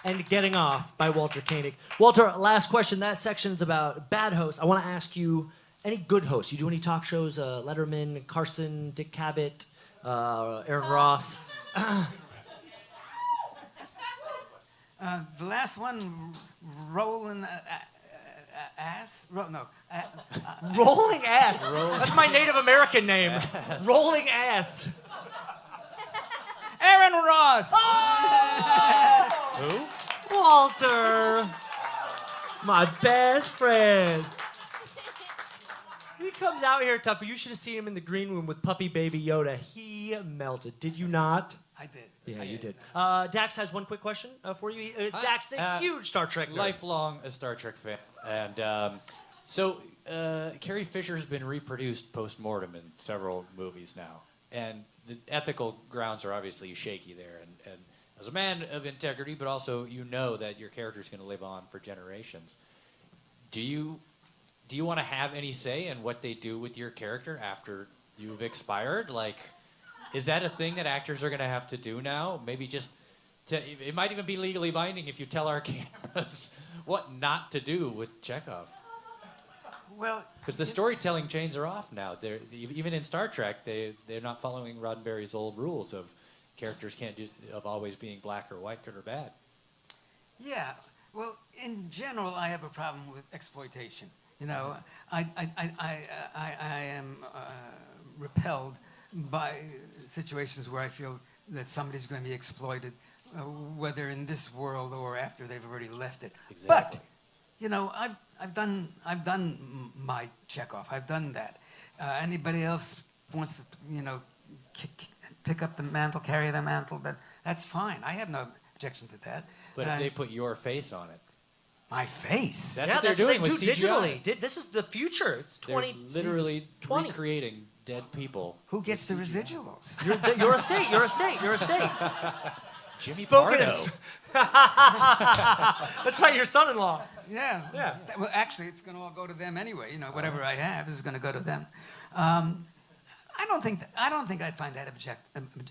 and getting off by Walter Koenig. Walter, last question. That section's about bad hosts. I want to ask you. Any good hosts? You do any talk shows? Letterman, Carson, Dick Cavett, Aaron Ross. The last one, Rolling Ass? Rolling Ass. That's my Native American name. Rolling Ass. Aaron Ross. Who? Walter. My best friend. He comes out here, Tupper. You should have seen him in the green room with puppy baby Yoda. He melted. Did you not? I did. Yeah, you did. Dax has one quick question for you. Dax a huge Star Trek nerd. Lifelong a Star Trek fan. And so Carrie Fisher's been reproduced post-mortem in several movies now. And the ethical grounds are obviously shaky there. And as a man of integrity, but also that your character's going to live on for generations, do you want to have any say in what they do with your character after you've expired? Like, is that a thing that actors are going to have to do now? Maybe it might even be legally binding if you tell our cameras what not to do with Chekov. Well, because the storytelling chains are off now. Even in Star Trek, they're not following Roddenberry's old rules of characters of always being black or white, good or bad. Yeah. Well, in general, I have a problem with exploitation. I am repelled by situations where I feel that somebody's going to be exploited, whether in this world or after they've already left it. Exactly. But I've done my Chekov. I've done that. Anybody else wants to pick up the mantle, carry the mantle? That's fine. I have no objection to that. But if they put your face on it. My face. That's what they're doing with CGI. Digitally. This is the future. It's 20. They're literally recreating dead people. Who gets the residuals? Your estate. Your estate. Your estate. Jimmy Spoken Pardo. That's right, your son-in-law. Yeah. Yeah. Well, actually, it's going to all go to them anyway. You know, whatever I have is going to go to them. I don't think I'd find that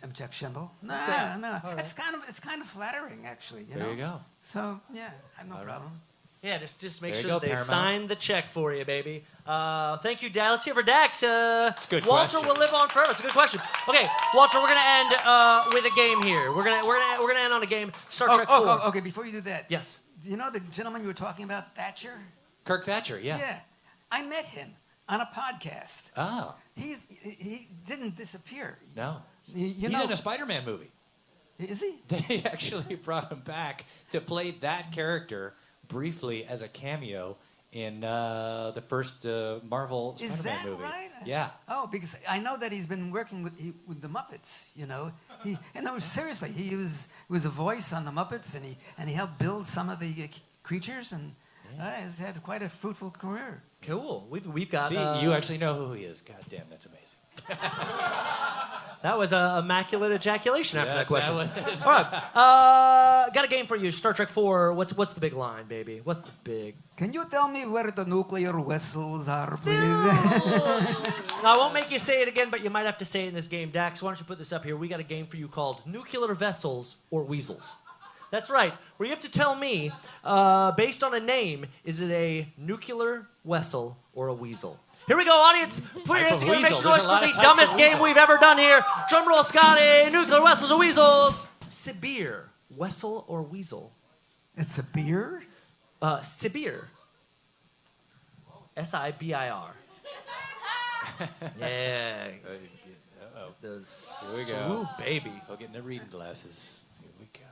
objectionable. No, no. All right. It's kind of flattering, actually. You There know? you go. So yeah, I have no problem. Yeah, just make There you sure go, that they Paramount. sign the check for you, baby. Thank you, Dad. Let's hear for Dax. a good Walter question. will live on forever. It's a good question. Okay, Walter, we're gonna end with a game here. We're gonna end on a game. Star Trek 4. Okay. Before you do that, Yes. you know the gentleman you were talking about, Thatcher? Kirk Thatcher, yeah. Yeah. I met him on a podcast. Oh, He didn't disappear. no. You He's know, in a Spider-Man movie. is he? They actually brought him back to play that character briefly as a cameo in the first Marvel Is Spider-Man that movie. right? Yeah. Oh, because I know that he's been working with the Muppets. You know, seriously, he was a voice on the Muppets, and he helped build some of the creatures, and has had quite a fruitful career. Cool. We've got. See, you actually know who he is. God damn, that's amazing. That was an immaculate ejaculation after that Yes, question. that was- All right. Got a game for you. Star Trek 4. What's the big line, baby? What's the big? Can you tell me where the nuclear vessels are, please? Now, I won't make you say it again, but you might have to say it in this game. Dax, why don't you put this up here? We got a game for you called Nuclear Vessels or Weasels. That's right. Where you have to tell me, based on a name, is it a nuclear vessel or a weasel? Here we go, audience. Put your hands Type of together. Make weasel. some There's noise a lot for of the types dumbest of game weasel. we've ever done here. Drum roll, Scotty. Nuclear vessels or weasels? Sibir. Wessel or weasel? It's a beer. Sibir. S-I-B-I-R. Yeah. Uh-oh. Those. Here we go. Ooh, baby. Go get in the reading glasses. Here we go.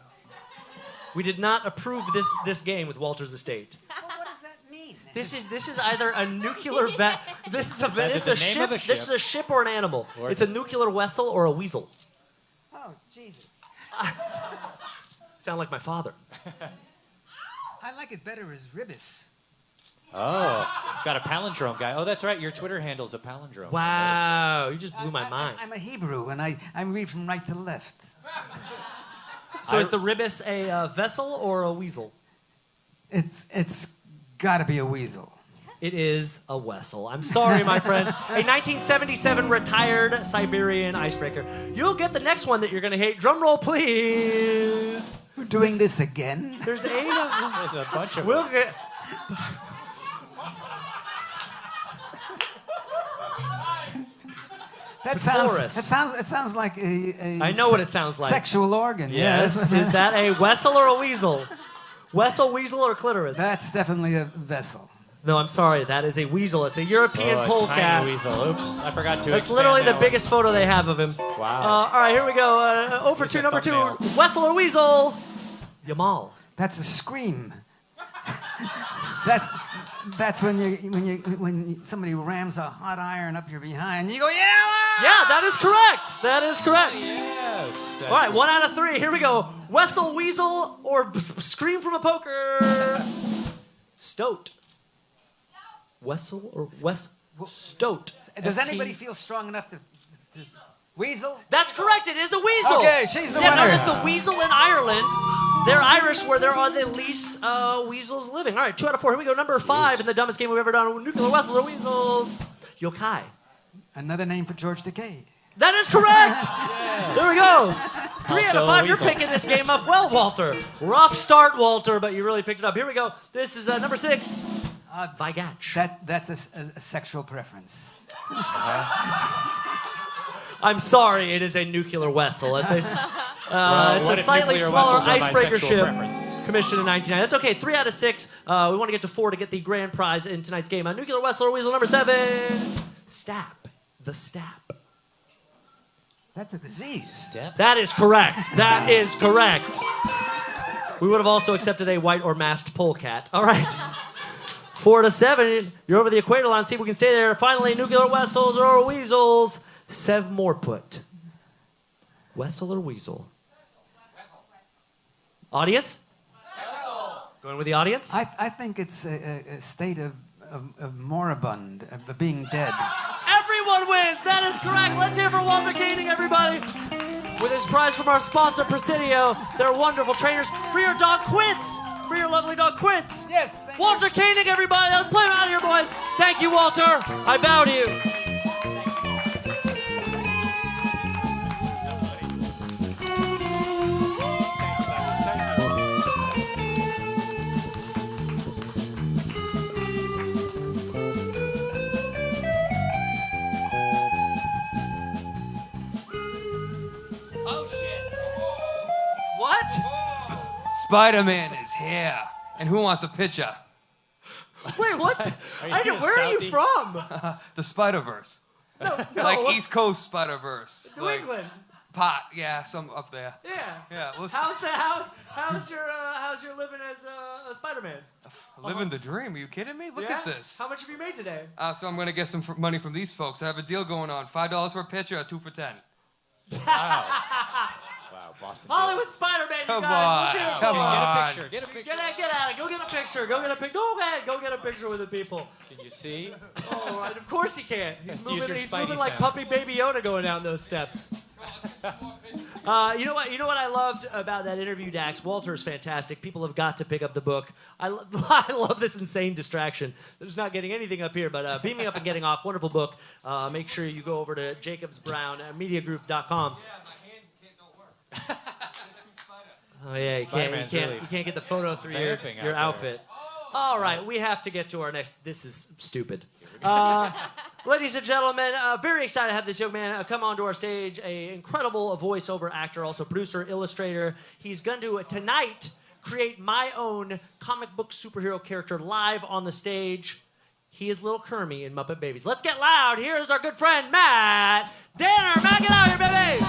We did not approve this game with Walter's estate. Well, what does that mean? This is either a nuclear this is a either this is the a name ship. of a This ship is a ship or an animal. or It's a nuclear vessel or a weasel. Oh, Jesus. Sound like my father. I like it better as ribis. Oh, got a palindrome guy. Oh, that's right. Your Twitter handle's a palindrome. Wow, you just blew my mind. I'm a Hebrew, and I read from right to left. So is the ribis a vessel or a weasel? It's got to be a weasel. It is a wessel. I'm sorry, my friend. A 1977 retired Siberian icebreaker. You'll get the next one that you're going to hate. Drum roll, please. We're doing this again? There's 8 of them. There's a bunch of We'll them. get... It sounds like a I know what it sounds like. Sexual organ. Yes. Is that a wessel or a weasel? Wessel, weasel, or clitoris? That's definitely a vessel. No, I'm sorry. That is a weasel. It's a European Oh, a polecat. tiny weasel. Oops, I forgot to That's expand literally the that biggest photo they have of him. Wow. All right, here we go. 0 for Here's 2, a number 2. thumbnail. Wessel or weasel? Yamal. That's a scream. That's when somebody rams a hot iron up your behind. You go, yeah. Yeah, that is correct. That is correct. Yes. All right, 1 out of 3. Here we go. Wessel, weasel, or scream from a poker? STOAT. Wessel or STOAT. Does anybody ST. feel strong enough to weasel? That's correct. It is a weasel. Okay, she's the yeah, winner. Notice the weasel in Ireland. They're Irish, where there are the least weasels living. All right, 2 out of 4. Here we go. Number 5 in the dumbest game we've ever done. Nuclear wessels or weasels? Yokai. Another name for George Takei. That is correct. There we go. 3 out Also of 5. You're weasel. picking this game up well, Walter. Rough start, Walter, but you really picked it up. Here we go. This is number 6. Vigach. That's a sexual preference. I'm sorry, it is a nuclear vessel. It's a, it's what a if slightly nuclear smaller vessels are my icebreaker sexual ship preference? commissioned in 1990. That's okay. 3 out of 6. We want to get to 4 to get the grand prize in tonight's game. Nuclear vessel or weasel number 7. STEPPE. The STEPPE. That's a disease. Step. That is correct. That is correct. We would have also accepted a white or masked polecat. All right. 4 to 7. You're over the equator line. See if we can stay there. Finally, nuclear vessels or weasels. Sev Morput. Wessel or weasel? Audience? Going with the audience? I think it's a state of moribund, of being dead. Everyone wins. That is correct. Let's hear for Walter Koenig, everybody. with his prize from our sponsor, Presidio. They're wonderful trainers for your dog Quince. For your lovely dog Quince. Yes, thank Walter Koenig, everybody. Let's play him out of here, boys. Thank you, Walter. I bow to you. Oh shit! What? Spider-Man is here. And who wants a picture? Wait, what? you Where are you Southie? from? The Spider-Verse. No, Like East Coast Spider-Verse. New Like England. pot, yeah, some up there. Yeah. Yeah, How's your living as a Spider-Man? living the dream. Are you kidding me? Look Yeah? at this. How much have you made today? So I'm gonna get some money from these folks. I have a deal going on. $5 for a picture, 2 for 10. Wow, Boston. Hollywood Spider-Man, you Come guys. Let's hear on, it come for him. on. Get a picture. Get a picture. Get at it. Go get a picture. Go ahead. Go get a picture with the people. Can you see? Oh, right. Of course he can. He's Use moving. your He's Spidey moving like sense. puppy baby Yoda going down those steps. You know what I loved about that interview, Dax? Walter is fantastic. People have got to pick up the book. I love this insane distraction. There's not getting anything up here, but Beaming Up and Getting Off, wonderful book. Make sure you go over to jacobsbrown.mediagroup.com. Oh yeah, you Spider-Man's really can't get the photo through your vamping out your there. outfit. All right, we have to get to our next. This is stupid. Ladies and gentlemen, very excited to have this young man come onto our stage. A incredible voiceover actor, also producer, illustrator. He's going to tonight create my own comic book superhero character live on the stage. He is Little Kermie in Muppet Babies. Let's get loud. Here's our good friend Matt Danner. Matt, get out here, baby.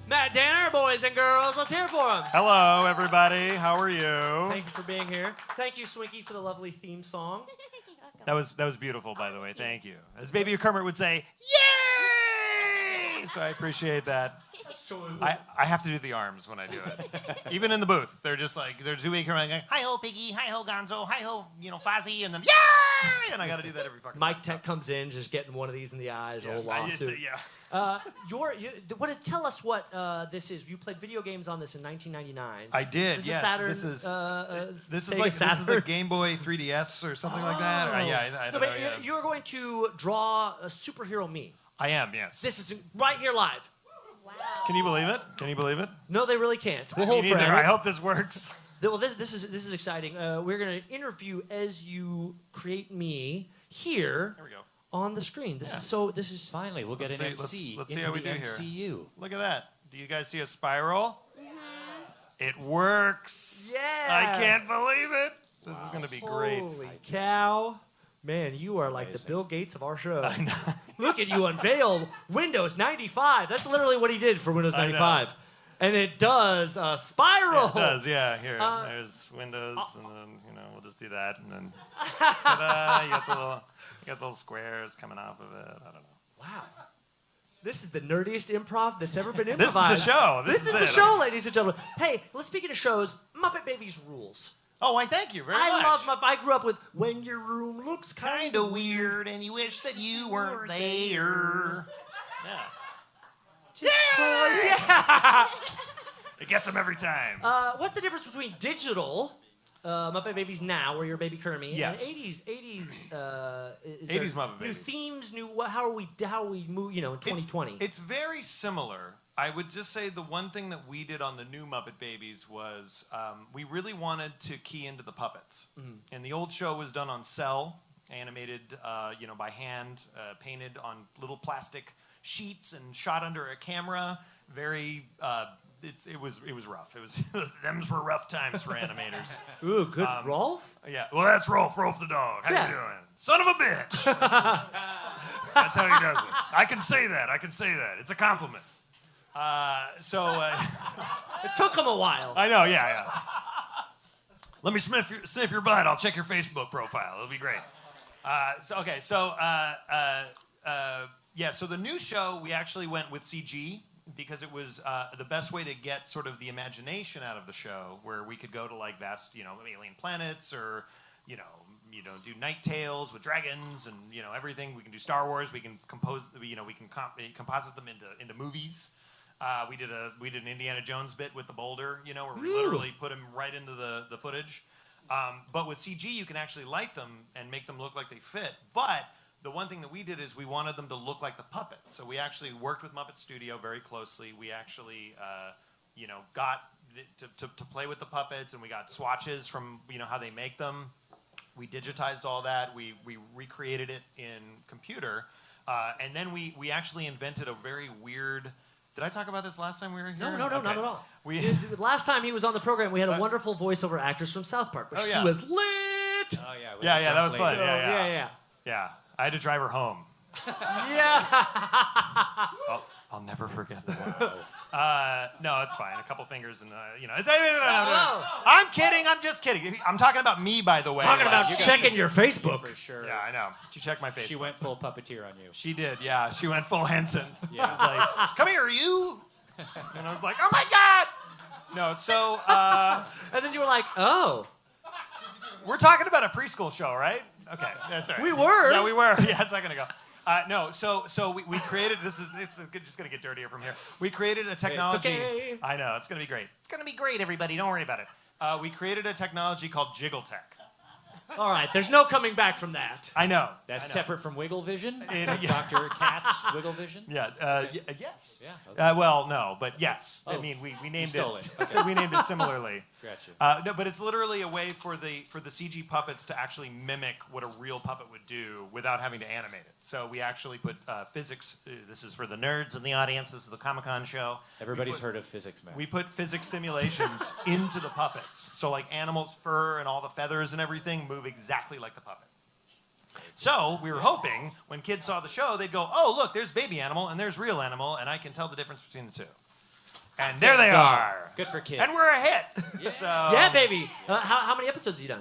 Matt Danner, boys and girls, let's hear it for him. Hello, everybody. How are you? Thank you for being here. Thank you, Swinky, for the lovely theme song. That was beautiful, by the way. Thank you. As Baby Kermit would say, yay! So I appreciate that. I have to do the arms when I do it. Even in the booth, they're just like, they're doing Kermit going, hi-ho, Piggy, hi-ho, Gonzo, hi-ho, Fozzie, and then, yay! And I got to do that every fucking Mike Tech comes in, just getting one of these in the eyes, old lawsuit. Yeah. Tell us what this is. You played video games on this in 1999. I did, Is this yes. a Saturn? This is Sega like Saturn? this is a Game Boy 3DS or something like that. Or, I don't know. But Yeah. you're going to draw a superhero me. I am, yes. This is right here live. Can you believe it? Can you believe it? No, they really can't. We'll Me hold for neither. Eric. I hope this works. Well, this is exciting. We're going to interview as you create me here Here we go. on the screen. This is Finally, we'll get an Let's MC see- let's see into how we the do here. MCU. Look at that. Do you guys see a spiral? It works. Yeah. I can't believe it. This is going to be great. Holy cow. Man, you are like the Amazing. Bill Gates of our show. I know. Look at you unveil Windows 95. That's literally what he did for Windows I know. 95. And it does a spiral. It does, yeah. Here, Uh, there's Windows, and then we'll just do that, and then ta-da, you got the little squares coming off of it. I don't know. Wow. This is the nerdiest improv that's ever been This is the improvised. show. This is the it. show, ladies and gentlemen. Hey, let's speaking of shows, Muppet Babies rules. Oh, I thank you very much. I love Muppet. I grew up with When Your Room Looks Kind of weird, and you wish that you weren't there. Yeah. Yeah. It gets them every time. What's the difference between digital Muppet Babies now, where you're Baby Kermie, Yes. and 80s? 80s Muppet New Babies. themes, how are we move? In 2020. It's very similar. I would just say the one thing that we did on the new Muppet Babies was we really wanted to key into the puppets. And the old show was done on cell, animated, by hand, painted on little plastic sheets and shot under a camera. Very, it was rough. It was them's were rough times for animators. Ooh, good, Rolf. Yeah, well, that's Rolf the dog. How Yeah. you doing? Son of a bitch. That's how he does it. I can say that. It's a compliment. It took him a while. I know, yeah. let me sniff your butt. I'll check your Facebook profile. It'll be great. So the new show, we actually went with CG because it was the best way to get sort of the imagination out of the show, where we could go to like vast, alien planets, or do night tales with dragons and everything. We can do Star Wars. We can composite them into movies. We did an Indiana Jones bit with the boulder, where we literally put him right into the footage. But with CG, you can actually light them and make them look like they fit. But the one thing that we did is we wanted them to look like the puppets. So we actually worked with Muppet Studio very closely. We actually, got to play with the puppets, and we got swatches from how they make them. We digitized all that. We recreated it in computer, and then we actually invented a very weird. Did I talk about this last time we were here? No, not at all. The last time he was on the program, we had a wonderful voiceover actress from South Park, but she was lit. Oh yeah. Yeah, that was fun. So, Yeah. I had to drive her home. Yeah. I'll never forget that. No, it's fine. A couple fingers and no. I'm kidding. I'm just kidding. I'm talking about me, by the way. Talking about checking your Facebook. For sure. Yeah, I know. She checked my Facebook. She went full puppeteer on you. She did. Yeah, she went full Henson. Yeah. I was like, "Come here, you." And I was like, "Oh my God." No, so. And then you were like, "Oh." We're talking about a preschool show, right? Okay, that's all right. We were. Yeah, we were. Yeah, it's not gonna go. No, so we created. It's just gonna get dirtier from here. We created a technology. It's okay. I know it's gonna be great. It's gonna be great, everybody. Don't worry about it. We created a technology called Jiggle Tech. All right, there's no coming back from that. I know. That's separate from Wiggle Vision? Yeah. Dr. Katz Wiggle Vision? Yeah. Yes. Yeah. Okay. Well, no, but yes. Oh, I mean, we named stole it. it. Okay. We named it similarly. Gotcha. No, but it's literally a way for the CG puppets to actually mimic what a real puppet would do without having to animate it. So we actually put physics. This is for the nerds in the audience. This is the Comic-Con show. Everybody's heard of Physics Man. We put physics simulations into the puppets. So like animals' fur and all the feathers and everything move exactly like the puppet. So we were hoping when kids saw the show, they'd go, "Oh, look, there's baby animal and there's real animal, and I can tell the difference between the two." And there they are. Good for kids. And we're a hit. Yeah, So, Yeah, baby. How many episodes have you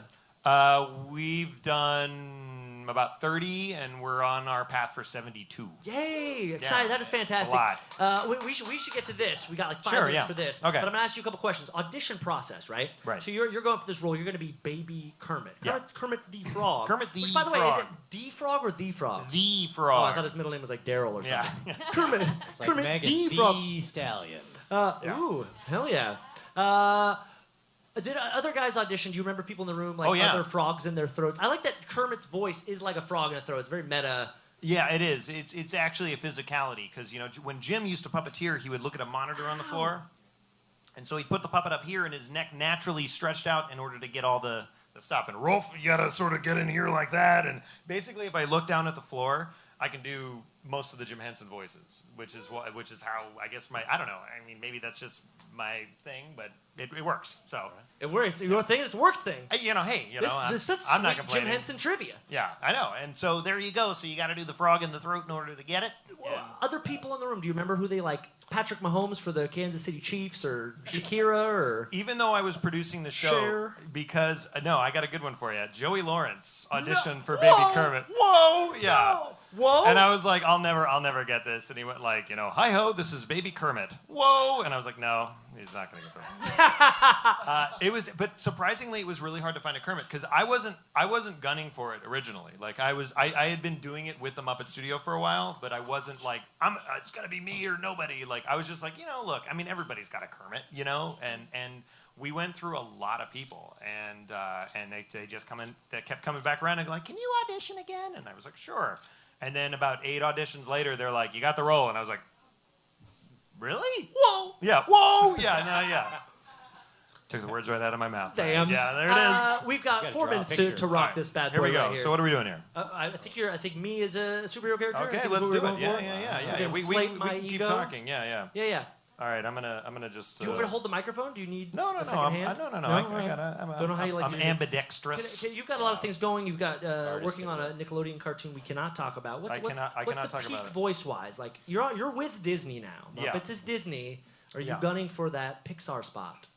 done? We've done about 30, and we're on our path for 72. Yay! Excited. Yeah, that is fantastic. a lot. We should get to this. We got like 5 Sure, minutes yeah. for this. Okay. But I'm gonna ask you a couple questions. Audition process, right? Right. So you're going for this role. You're gonna be Baby Kermit. Yeah. Kermit the Frog. Kermit the Which, by the way, is Frog. it the Frog or the Frog? The Oh, frog. I thought his middle name was like Daryl or something. Yeah. Kermit. It's like Kermit Megan the Frog. the Stallion. Yeah. Ooh, hell yeah. Did other guys audition? Do you remember people in the room like Oh, yeah. other frogs in their throats? I like that Kermit's voice is like a frog in a throat. It's very meta. Yeah, it is. It's actually a physicality because when Jim used to puppeteer, he would look at a monitor on the floor, and so he'd put the puppet up here, and his neck naturally stretched out in order to get all the stuff. And Rolf, you gotta sort of get in here like that. And basically, if I look down at the floor, I can do most of the Jim Henson voices, which is how I guess I don't know. I mean, maybe that's just my thing, but it works. So It works. It's your thing. It's work's thing. This is I'm not sweet complaining. Jim Henson trivia. Yeah, I know. And so there you go. So you got to do the frog in the throat in order to get it. Other people in the room, do you remember who they like? Patrick Mahomes for the Kansas City Chiefs, or Shakira, or Even though I was producing the show, Cher. because no, I got a good one for you. Joey Lawrence auditioned for Whoa! Baby Kermit. Whoa, yeah. Whoa! And I was like, I'll never get this. And he went like, hi ho, this is Baby Kermit. Whoa! And I was like, no, he's not gonna get that. But surprisingly, it was really hard to find a Kermit because I wasn't gunning for it originally. Like I had been doing it with the Muppet Studio for a while, but I wasn't like, it's gonna be me or nobody. Like I was just like, look, I mean, everybody's got a Kermit, and we went through a lot of people, and they just they kept coming back around and like, can you audition again? And I was like, sure. And then about 8 auditions later, they're like, you got the role. And I was like, really? Whoa! Yeah, whoa! Yeah, no, yeah. Took the words right out of my mouth. Damn. Yeah, there it is. We've got gotta 4 draw a minutes picture. to rock All right, this bad boy Here we go. right here. So what are we doing here? I think me is a superhero character. I Okay, think let's what we're do going it. Yeah, for. yeah. Gonna We inflate my can keep ego. talking. Yeah. Yeah. All right, I'm gonna just. Do you want me to hold the microphone? Do you need No. a second hand? No. All I right. gotta. Don't know how you like I'm to do it. ambidextrous. You've got a lot of things going. You've got Artistic. working on a Nickelodeon cartoon we cannot talk about. I cannot what's talk the peak about it. voice-wise? Like you're with Disney now. Yeah. Muppets is Disney. Are you Yeah. gunning for that Pixar spot?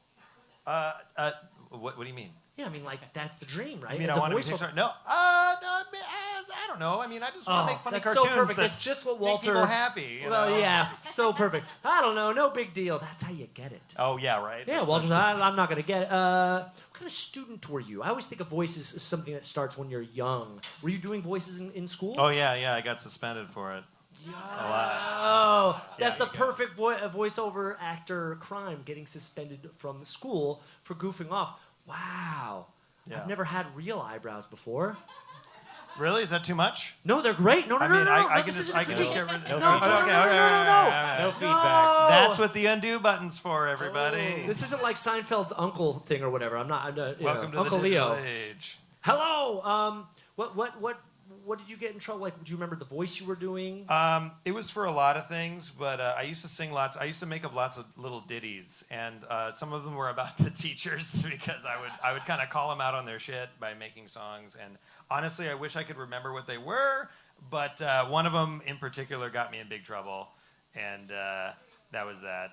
What do you mean? Yeah, I mean, like, that's the dream, right? I mean, As I a want to be voiceover- Pixar. No, I don't know. I mean, I just want to make funny that's cartoons so perfect. that That's just what make Walter. people happy. You Well, know? yeah, so perfect. I don't know, no big deal. That's how you get it. Oh yeah, right. Yeah, That's- Walter's. I'm not gonna get it. What kind of student were you? I always think of voices as something that starts when you're young. Were you doing voices in school? Oh yeah. I got suspended for it. A lot. Oh, that's Yeah, the you got perfect voiceover actor crime, getting suspended from school for goofing off. Wow. Yeah. I've never had real eyebrows before. Really? Is that too much? No, they're great. No, no, I no, mean, no, I no. can This just isn't a I can critique. just get rid of No, it. no, no, no, no. No feedback. That's what the undo button's for, everybody. This isn't like Seinfeld's uncle thing or whatever. I'm not. You Welcome know, to the Uncle digital Leo. age. Hello. What did you get in trouble? Like, do you remember the voice you were doing? It was for a lot of things, but I used to sing lots. I used to make up lots of little ditties, and some of them were about the teachers because I would kind of call them out on their shit by making songs. And honestly, I wish I could remember what they were, but one of them in particular got me in big trouble, and that was that.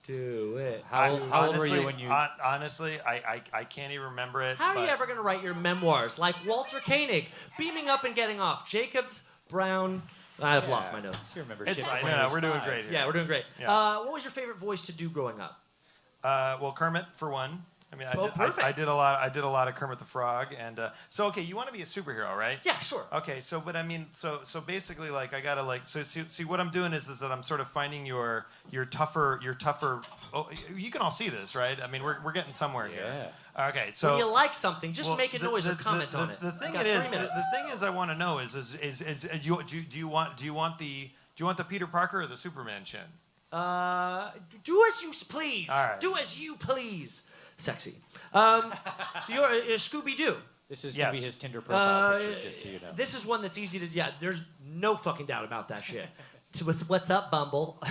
Do it. How old were you when you? Honestly, I can't even remember it. How are you but- ever going to write your memoirs like Walter Koenig, beaming up and getting off? Jacobs, Brown. I've lost my notes. You remember It's shit fine. when he No, was we're doing 5. great here. Yeah, we're doing great. Yeah. What was your favorite voice to do growing up? Well, Kermit for one. I mean, Perfect. I did a lot of Kermit the Frog, and so okay, you want to be a superhero, right? Yeah, sure. Okay, so but I mean, so basically, like I gotta like see what I'm doing is that I'm sort of finding your tougher. Oh, you can all see this, right? I mean, we're getting somewhere here. Okay, so When you like something, just well, make a noise or comment on it. The thing You got it is, 3 minutes. the thing is, I want to know is do you want the Peter Parker or the Superman chin? Do as you please. All right. Do as you please. Sexy. You're Scooby-Doo. This is Yes. gonna be his Tinder profile picture, just so you know. This is one that's easy to. Yeah, there's no fucking doubt about that shit. What's up, Bumble?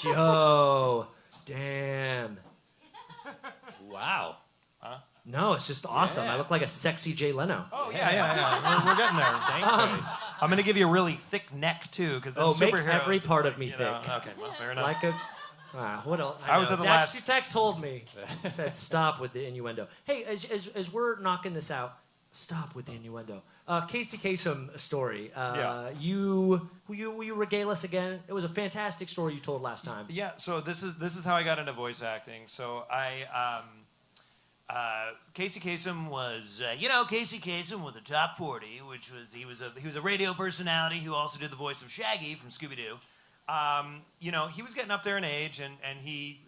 Yeah. Yo, damn. Wow. No, it's just awesome. Yeah. I look like a sexy Jay Leno. Oh yeah. We're getting there. Stank face. I'm gonna give you a really thick neck too, because Make every part of me you thick. know, okay, well, fair enough. Like a. What else? I was know. at the Dax, last- Dax told me. Said stop with the innuendo. Hey, as we're knocking this out, stop with the innuendo. Casey Kasem story. Yeah. Will you regale us again? It was a fantastic story you told last time. Yeah, so this is how I got into voice acting. So Casey Kasem was Casey Kasem with the Top 40, which was he was a radio personality who also did the voice of Shaggy from Scooby-Doo. He was getting up there in age, and he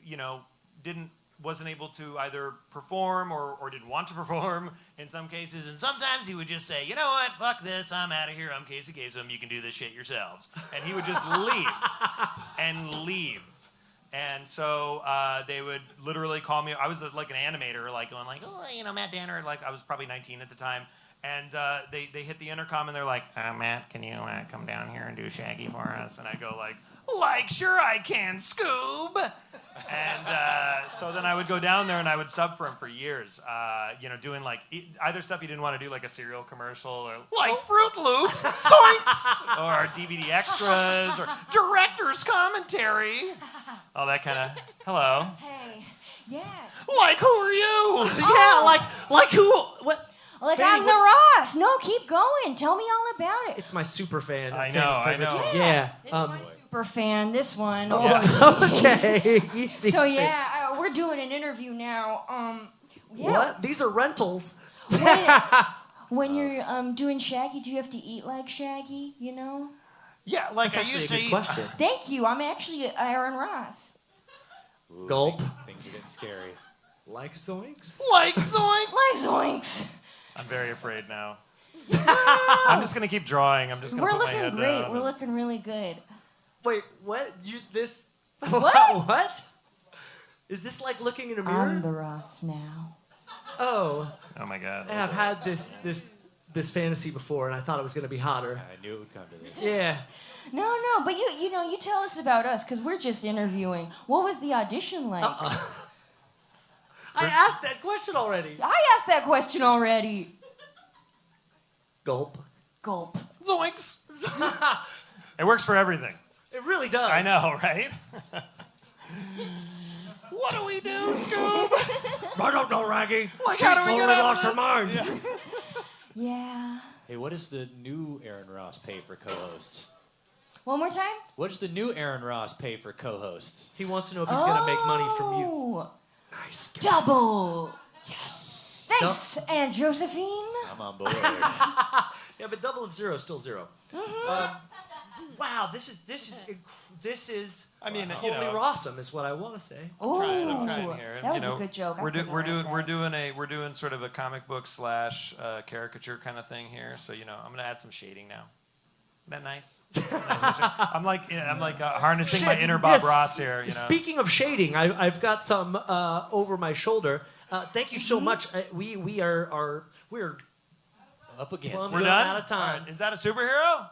wasn't able to either perform or didn't want to perform in some cases, and sometimes he would just say, you know what, fuck this, I'm out of here, I'm Casey Kasem, you can do this shit yourselves. And he would just leave. And so they would literally call me. I was like an animator, like going like, oh, Matt Danner. Like I was probably 19 at the time, and they hit the intercom and they're like, Matt, can you come down here and do Shaggy for us? And I go like sure I can, Scoob. And so then I would go down there and I would sub for him for years, doing like either stuff he didn't want to do, like a cereal commercial, or like Fruit Loops, Zoinks, or DVD extras, or director's commentary, all that kind of. Hello. Hey, yeah. Like who are you? Yeah, like who? What? Like Fanny, I'm the Ross. No, keep going. Tell me all about it. It's my super fan. I know. Yeah. It's my super fan. This one. Okay. Easy. So yeah, we're doing an interview now. Yeah. What? These are rentals. When you're doing Shaggy, do you have to eat like Shaggy? You know? Yeah, like That's I actually used a to good eat. question. Thank you. I'm actually Aaron Ross. Ooh, Gulp. Things are getting scary. Like zoinks? Like Zoinks. Like zoinks. I'm very afraid now. I'm just gonna keep drawing. I'm just gonna We're put my looking head great. down. We're looking really good. Wait, what? This? What? What? Is this like looking in a mirror? I'm the Ross now. Oh, Oh my god. and I've had this fantasy before, and I thought it was gonna be hotter. I knew it would come to this. Yeah. No, but you tell us about us because we're just interviewing. What was the audition like? I asked that question already. I asked that question already. Gulp. Gulp. Zoinks. It works for everything. It really does. I know, right? What do we do, Scoob? I don't know, Raggy. Like, She's how do we totally get out of lost her this? mind. Yeah. Hey, what does the new Aaron Ross pay for co-hosts? One more time? What does the new Aaron Ross pay for co-hosts? He wants to know if he's going to make money from you. Oh, Nice. double. Yes. Thanks, Aunt Josephine. I'm on board. Yeah, but double of zero is still zero. Wow, this is. I mean, you totally know, awesome is what I want to say. Oh, I'm trying here. that was you know, a good joke. I We're couldn't write that. we're doing sort of a comic book / caricature kind of thing here. So you know, I'm gonna add some shading now. Isn't that nice? I'm like harnessing my inner Bob Yes. Ross here. You know. Speaking of shading, I've got some over my shoulder. Thank you so much. We're Up against plumb it. We're good done. out of time. All right. Is that a superhero?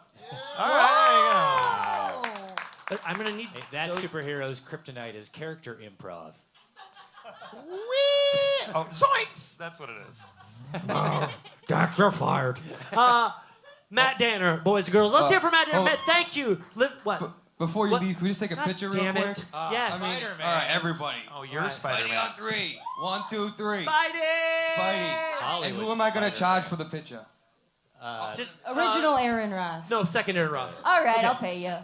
All right, there you go. I'm gonna need Hey, that those- superhero's kryptonite is character improv. Oh, zoinks! That's what it is. Dax, you're fired. Matt Danner, boys and girls. Let's hear from Matt Danner. oh. Matt, thank you. What? Before you What? leave, can we just take a God picture real damn quick? it. Yes. Spider-Man. All right, everybody. Oh, you're Right. Spider-Man. Spidey on 3. 1, 2, 3. Spidey! Spidey. And Hollywood who am I going to Spider-Man. charge for the picture? Just, Original Aaron Ross. no, second Aaron Ross. All right, I'll pay you.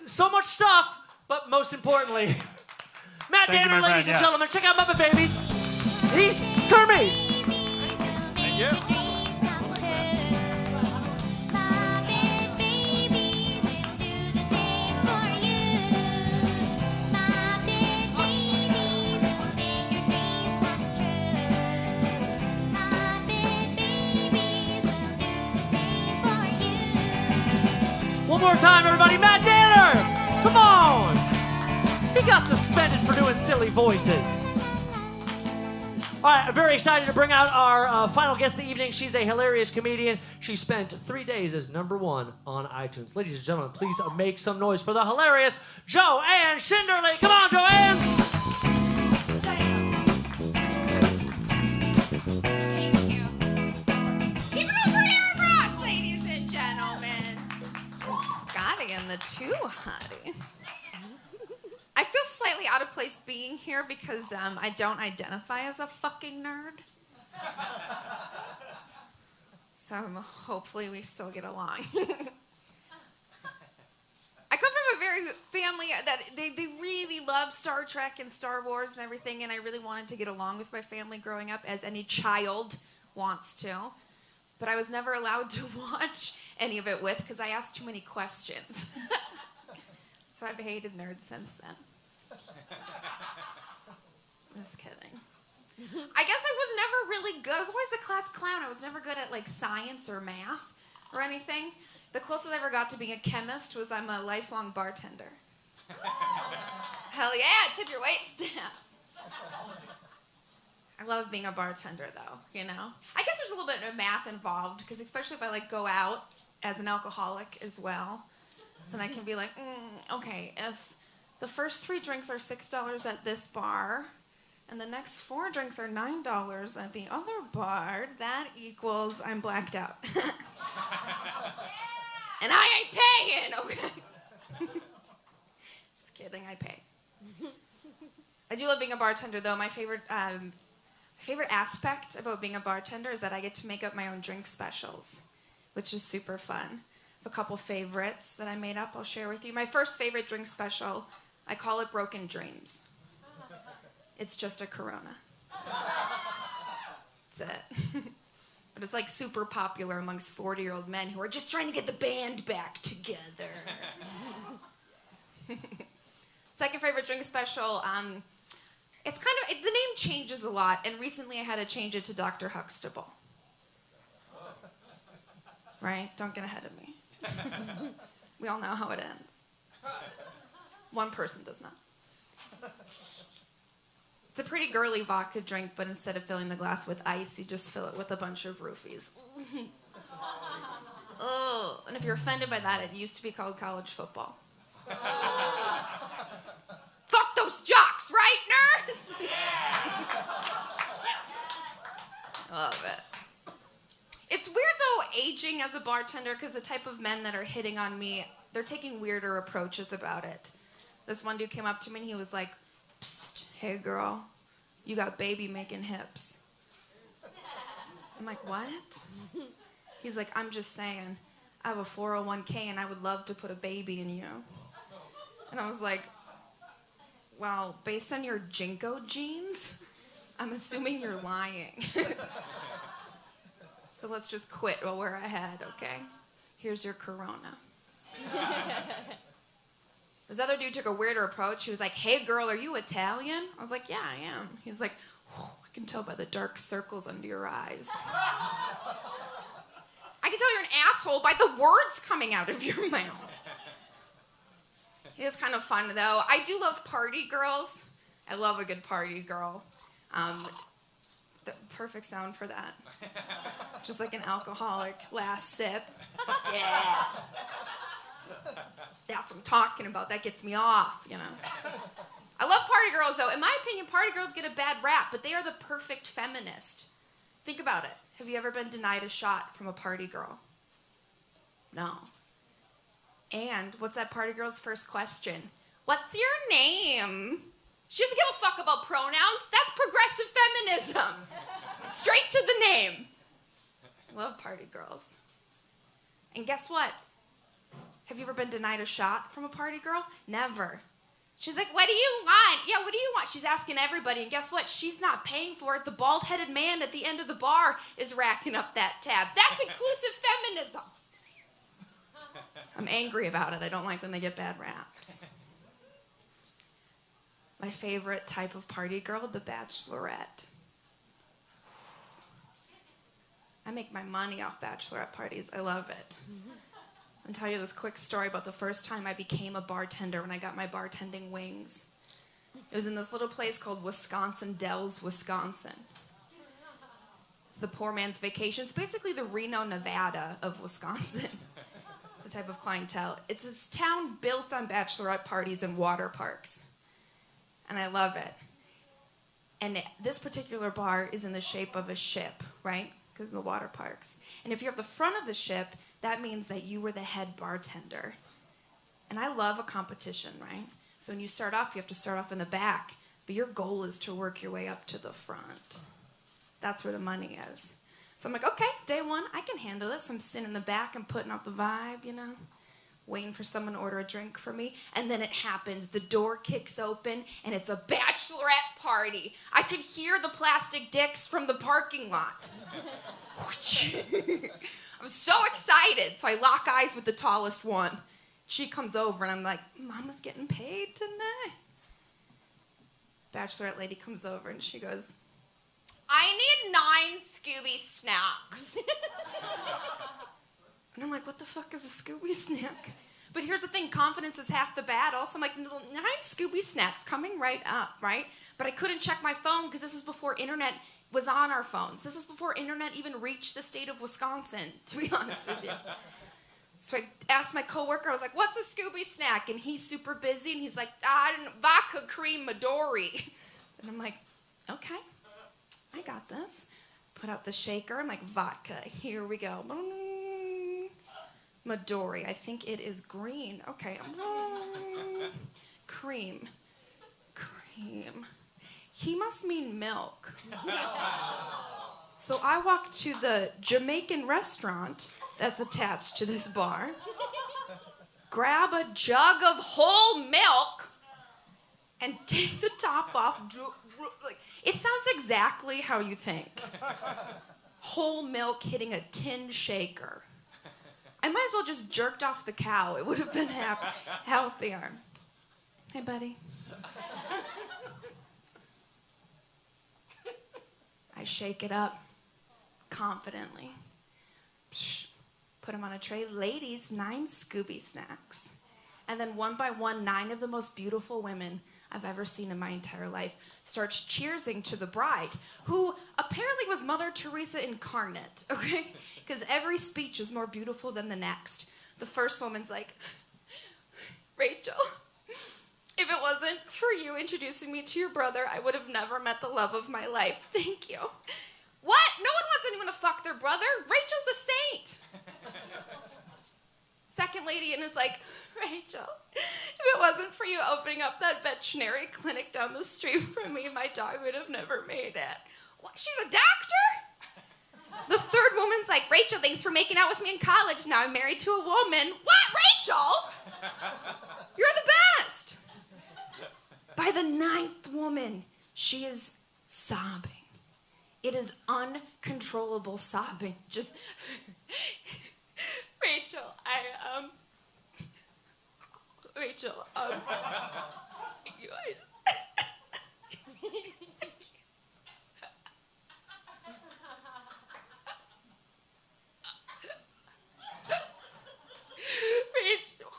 So much stuff, but most importantly, Matt Thank you, Danner, my ladies friend, and yeah. gentlemen, check out Muppet Babies. He's Kermit. Thank you. One more time, everybody. Matt Danner, come on. He got suspended for doing silly voices. All right, I'm very excited to bring out our final guest of the evening. She's a hilarious comedian. She spent 3 days as #1 on iTunes. Ladies and gentlemen, please make some noise for the hilarious JoAnn Schinderle. Come on, JoAnn. Thank you. Keep it up for Aaron Ross, ladies and gentlemen. Scotty and the two hotties. I feel slightly out of place being here because I don't identify as a fucking nerd. So hopefully we still get along. I come from a very family that they really love Star Trek and Star Wars and everything, and I really wanted to get along with my family growing up, as any child wants to. But I was never allowed to watch any of it with because I asked too many questions. So I've hated nerds since then. Just kidding. I guess I was never really good. I was always a class clown. I was never good at like science or math or anything. The closest I ever got to being a chemist was I'm a lifelong bartender. Hell yeah, tip your wait staff. I love being a bartender though, you know? I guess there's a little bit of math involved because especially if I like go out as an alcoholic as well, then I can be like, okay, if the first 3 drinks are $6 at this bar, and the next 4 drinks are $9 at the other bar, that equals I'm blacked out. And I ain't paying, okay? Just kidding, I pay. I do love being a bartender, though. My favorite aspect about being a bartender is that I get to make up my own drink specials, which is super fun. A couple favorites that I made up I'll share with you. My first favorite drink special, I call it Broken Dreams. It's just a Corona. That's it. But it's like super popular amongst 40-year-old men who are just trying to get the band back together. Second favorite drink special, it's kind of, the name changes a lot, and recently I had to change it to Dr. Huxtable. Right? Don't get ahead of me. We all know how it ends. One person does not. It's a pretty girly vodka drink, but instead of filling the glass with ice, you just fill it with a bunch of roofies. Oh, and if you're offended by that, it used to be called college football. Fuck those jocks, right, nerds? Love it. It's weird, though, aging as a bartender, because the type of men that are hitting on me, they're taking weirder approaches about it. This one dude came up to me, and he was like, "Psst, hey, girl, you got baby making hips. I'm like, what? He's like, I'm just saying, I have a 401k and I would love to put a baby in you. And I was like, well, based on your Jinko genes, I'm assuming you're lying. So let's just quit while we're ahead, okay? Here's your Corona. This other dude took a weirder approach. He was like, hey girl, are you Italian? I was like, yeah, I am. He's like, I can tell by the dark circles under your eyes. I can tell you're an asshole by the words coming out of your mouth. It is kind of fun, though. I do love party girls. I love a good party girl. The perfect sound for that. Just like an alcoholic last sip. Yeah. That's what I'm talking about. That gets me off, you know. I love party girls, though. In my opinion, party girls get a bad rap, but they are the perfect feminist. Think about it. Have you ever been denied a shot from a party girl? No. And what's that party girl's first question? What's your name? She doesn't give a fuck about pronouns. That's progressive feminism. Straight to the name. Love party girls. And guess what? Have you ever been denied a shot from a party girl? Never. She's like, what do you want? Yeah, what do you want? She's asking everybody, and guess what? She's not paying for it. The bald-headed man at the end of the bar is racking up that tab. That's inclusive feminism. I'm angry about it. I don't like when they get bad raps. My favorite type of party girl, the bachelorette. I make my money off bachelorette parties. I love it. I'll tell you this quick story about the first time I became a bartender when I got my bartending wings. It was in this little place called Wisconsin Dells, Wisconsin. It's the poor man's vacation. It's basically the Reno, Nevada of Wisconsin. It's the type of clientele. It's this town built on bachelorette parties and water parks. And I love it. And this particular bar is in the shape of a ship, right? Because of the water parks. And if you're at the front of the ship, that means that you were the head bartender. And I love a competition, right? So when you start off, you have to start off in the back, but your goal is to work your way up to the front. That's where the money is. So I'm like, okay, day one, I can handle this. I'm sitting in the back and putting out the vibe, you know, waiting for someone to order a drink for me. And then it happens. The door kicks open, and it's a bachelorette party. I could hear the plastic dicks from the parking lot. I'm so excited. So I lock eyes with the tallest one. She comes over, and I'm like, Mama's getting paid tonight. Bachelorette lady comes over, and she goes, I need 9 Scooby snacks. And I'm like, what the fuck is a Scooby snack? But here's the thing, confidence is half the battle. So I'm like, 9 Scooby snacks coming right up, right? But I couldn't check my phone because this was before internet was on our phones. This was before internet even reached the state of Wisconsin, to be honest with you. So I asked my coworker, I was like, what's a Scooby snack? And he's super busy, and he's like, vodka cream Midori. And I'm like, okay, I got this. Put out the shaker. I'm like, vodka, here we go. Midori, I think it is green. Okay. Cream. He must mean milk. So I walk to the Jamaican restaurant that's attached to this bar, grab a jug of whole milk, and take the top off. It sounds exactly how you think. Whole milk hitting a tin shaker. I might as well just jerked off the cow. It would have been healthier. Hey, buddy. I shake it up confidently. Put them on a tray. Ladies, 9 Scooby snacks. And then one by one, 9 of the most beautiful women I've ever seen in my entire life starts cheersing to the bride, who apparently was Mother Teresa incarnate, okay? Because every speech is more beautiful than the next. The first woman's like, Rachel, if it wasn't for you introducing me to your brother, I would have never met the love of my life. Thank you. What? No one wants anyone to fuck their brother. Rachel's a saint. Second lady in is like, Rachel, if If it wasn't for you opening up that veterinary clinic down the street from me, my dog would have never made it. What, she's a doctor? The third woman's like, Rachel, thanks for making out with me in college. Now I'm married to a woman. What, Rachel? You're the best. By the 9th woman, she is sobbing. It is uncontrollable sobbing. Just, Rachel, Rachel, you guys. Rachel,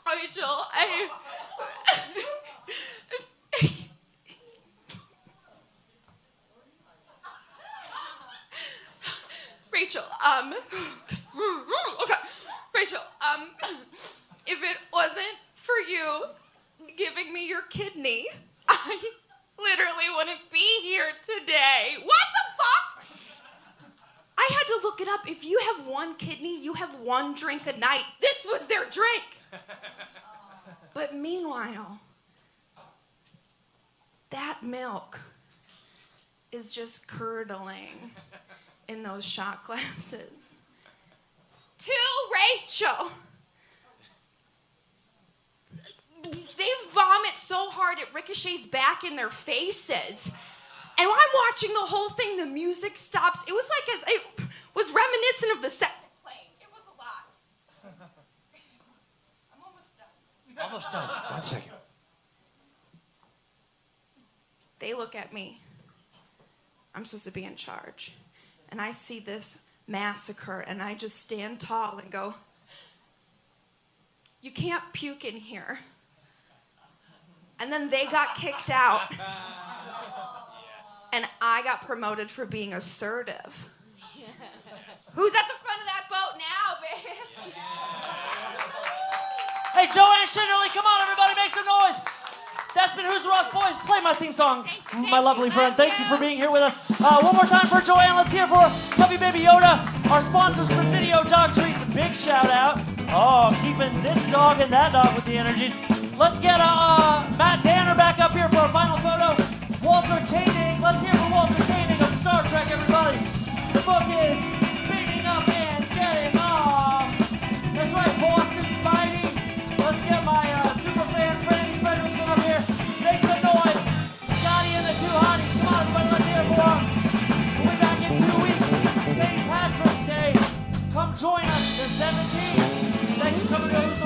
Rachel, okay. Rachel, if it wasn't for you giving me your kidney, I literally wouldn't be here today. What the fuck? I had to look it up. If you have one kidney, you have one drink a night. This was their drink. But meanwhile, that milk is just curdling in those shot glasses. To Rachel. They vomit so hard it ricochets back in their faces. And when I'm watching the whole thing, the music stops. It was like it was reminiscent of the second plane. It was a lot. I'm almost done. Almost done. 1 second. They look at me. I'm supposed to be in charge. And I see this massacre, and I just stand tall and go, you can't puke in here. And then they got kicked out. And I got promoted for being assertive. Who's at the front of that boat now, bitch? Hey, JoAnn, Schinderle, come on, everybody, make some noise. That's been Who's the Ross Boys. Play my theme song, my lovely friend. Thank you for being here with us. One more time for JoAnn. Let's hear it for Puppy Baby Yoda. Our sponsors, Presidio Dog Treats. Big shout out. Oh, keeping this dog and that dog with the energies. Let's get Matt Danner back up here for our final photo. Walter Koenig. Let's hear for Walter Koenig of Star Trek, everybody. The book is Beating Up and Getting Off. That's right, Boston Spidey. Let's get my super fan Franny Fredericks up here. Make some noise. Scotty and the two hotties. Come on, everybody, let's hear it for them. We'll be back in 2 weeks. St. Patrick's Day. Come join us. They're 17. Thanks for coming to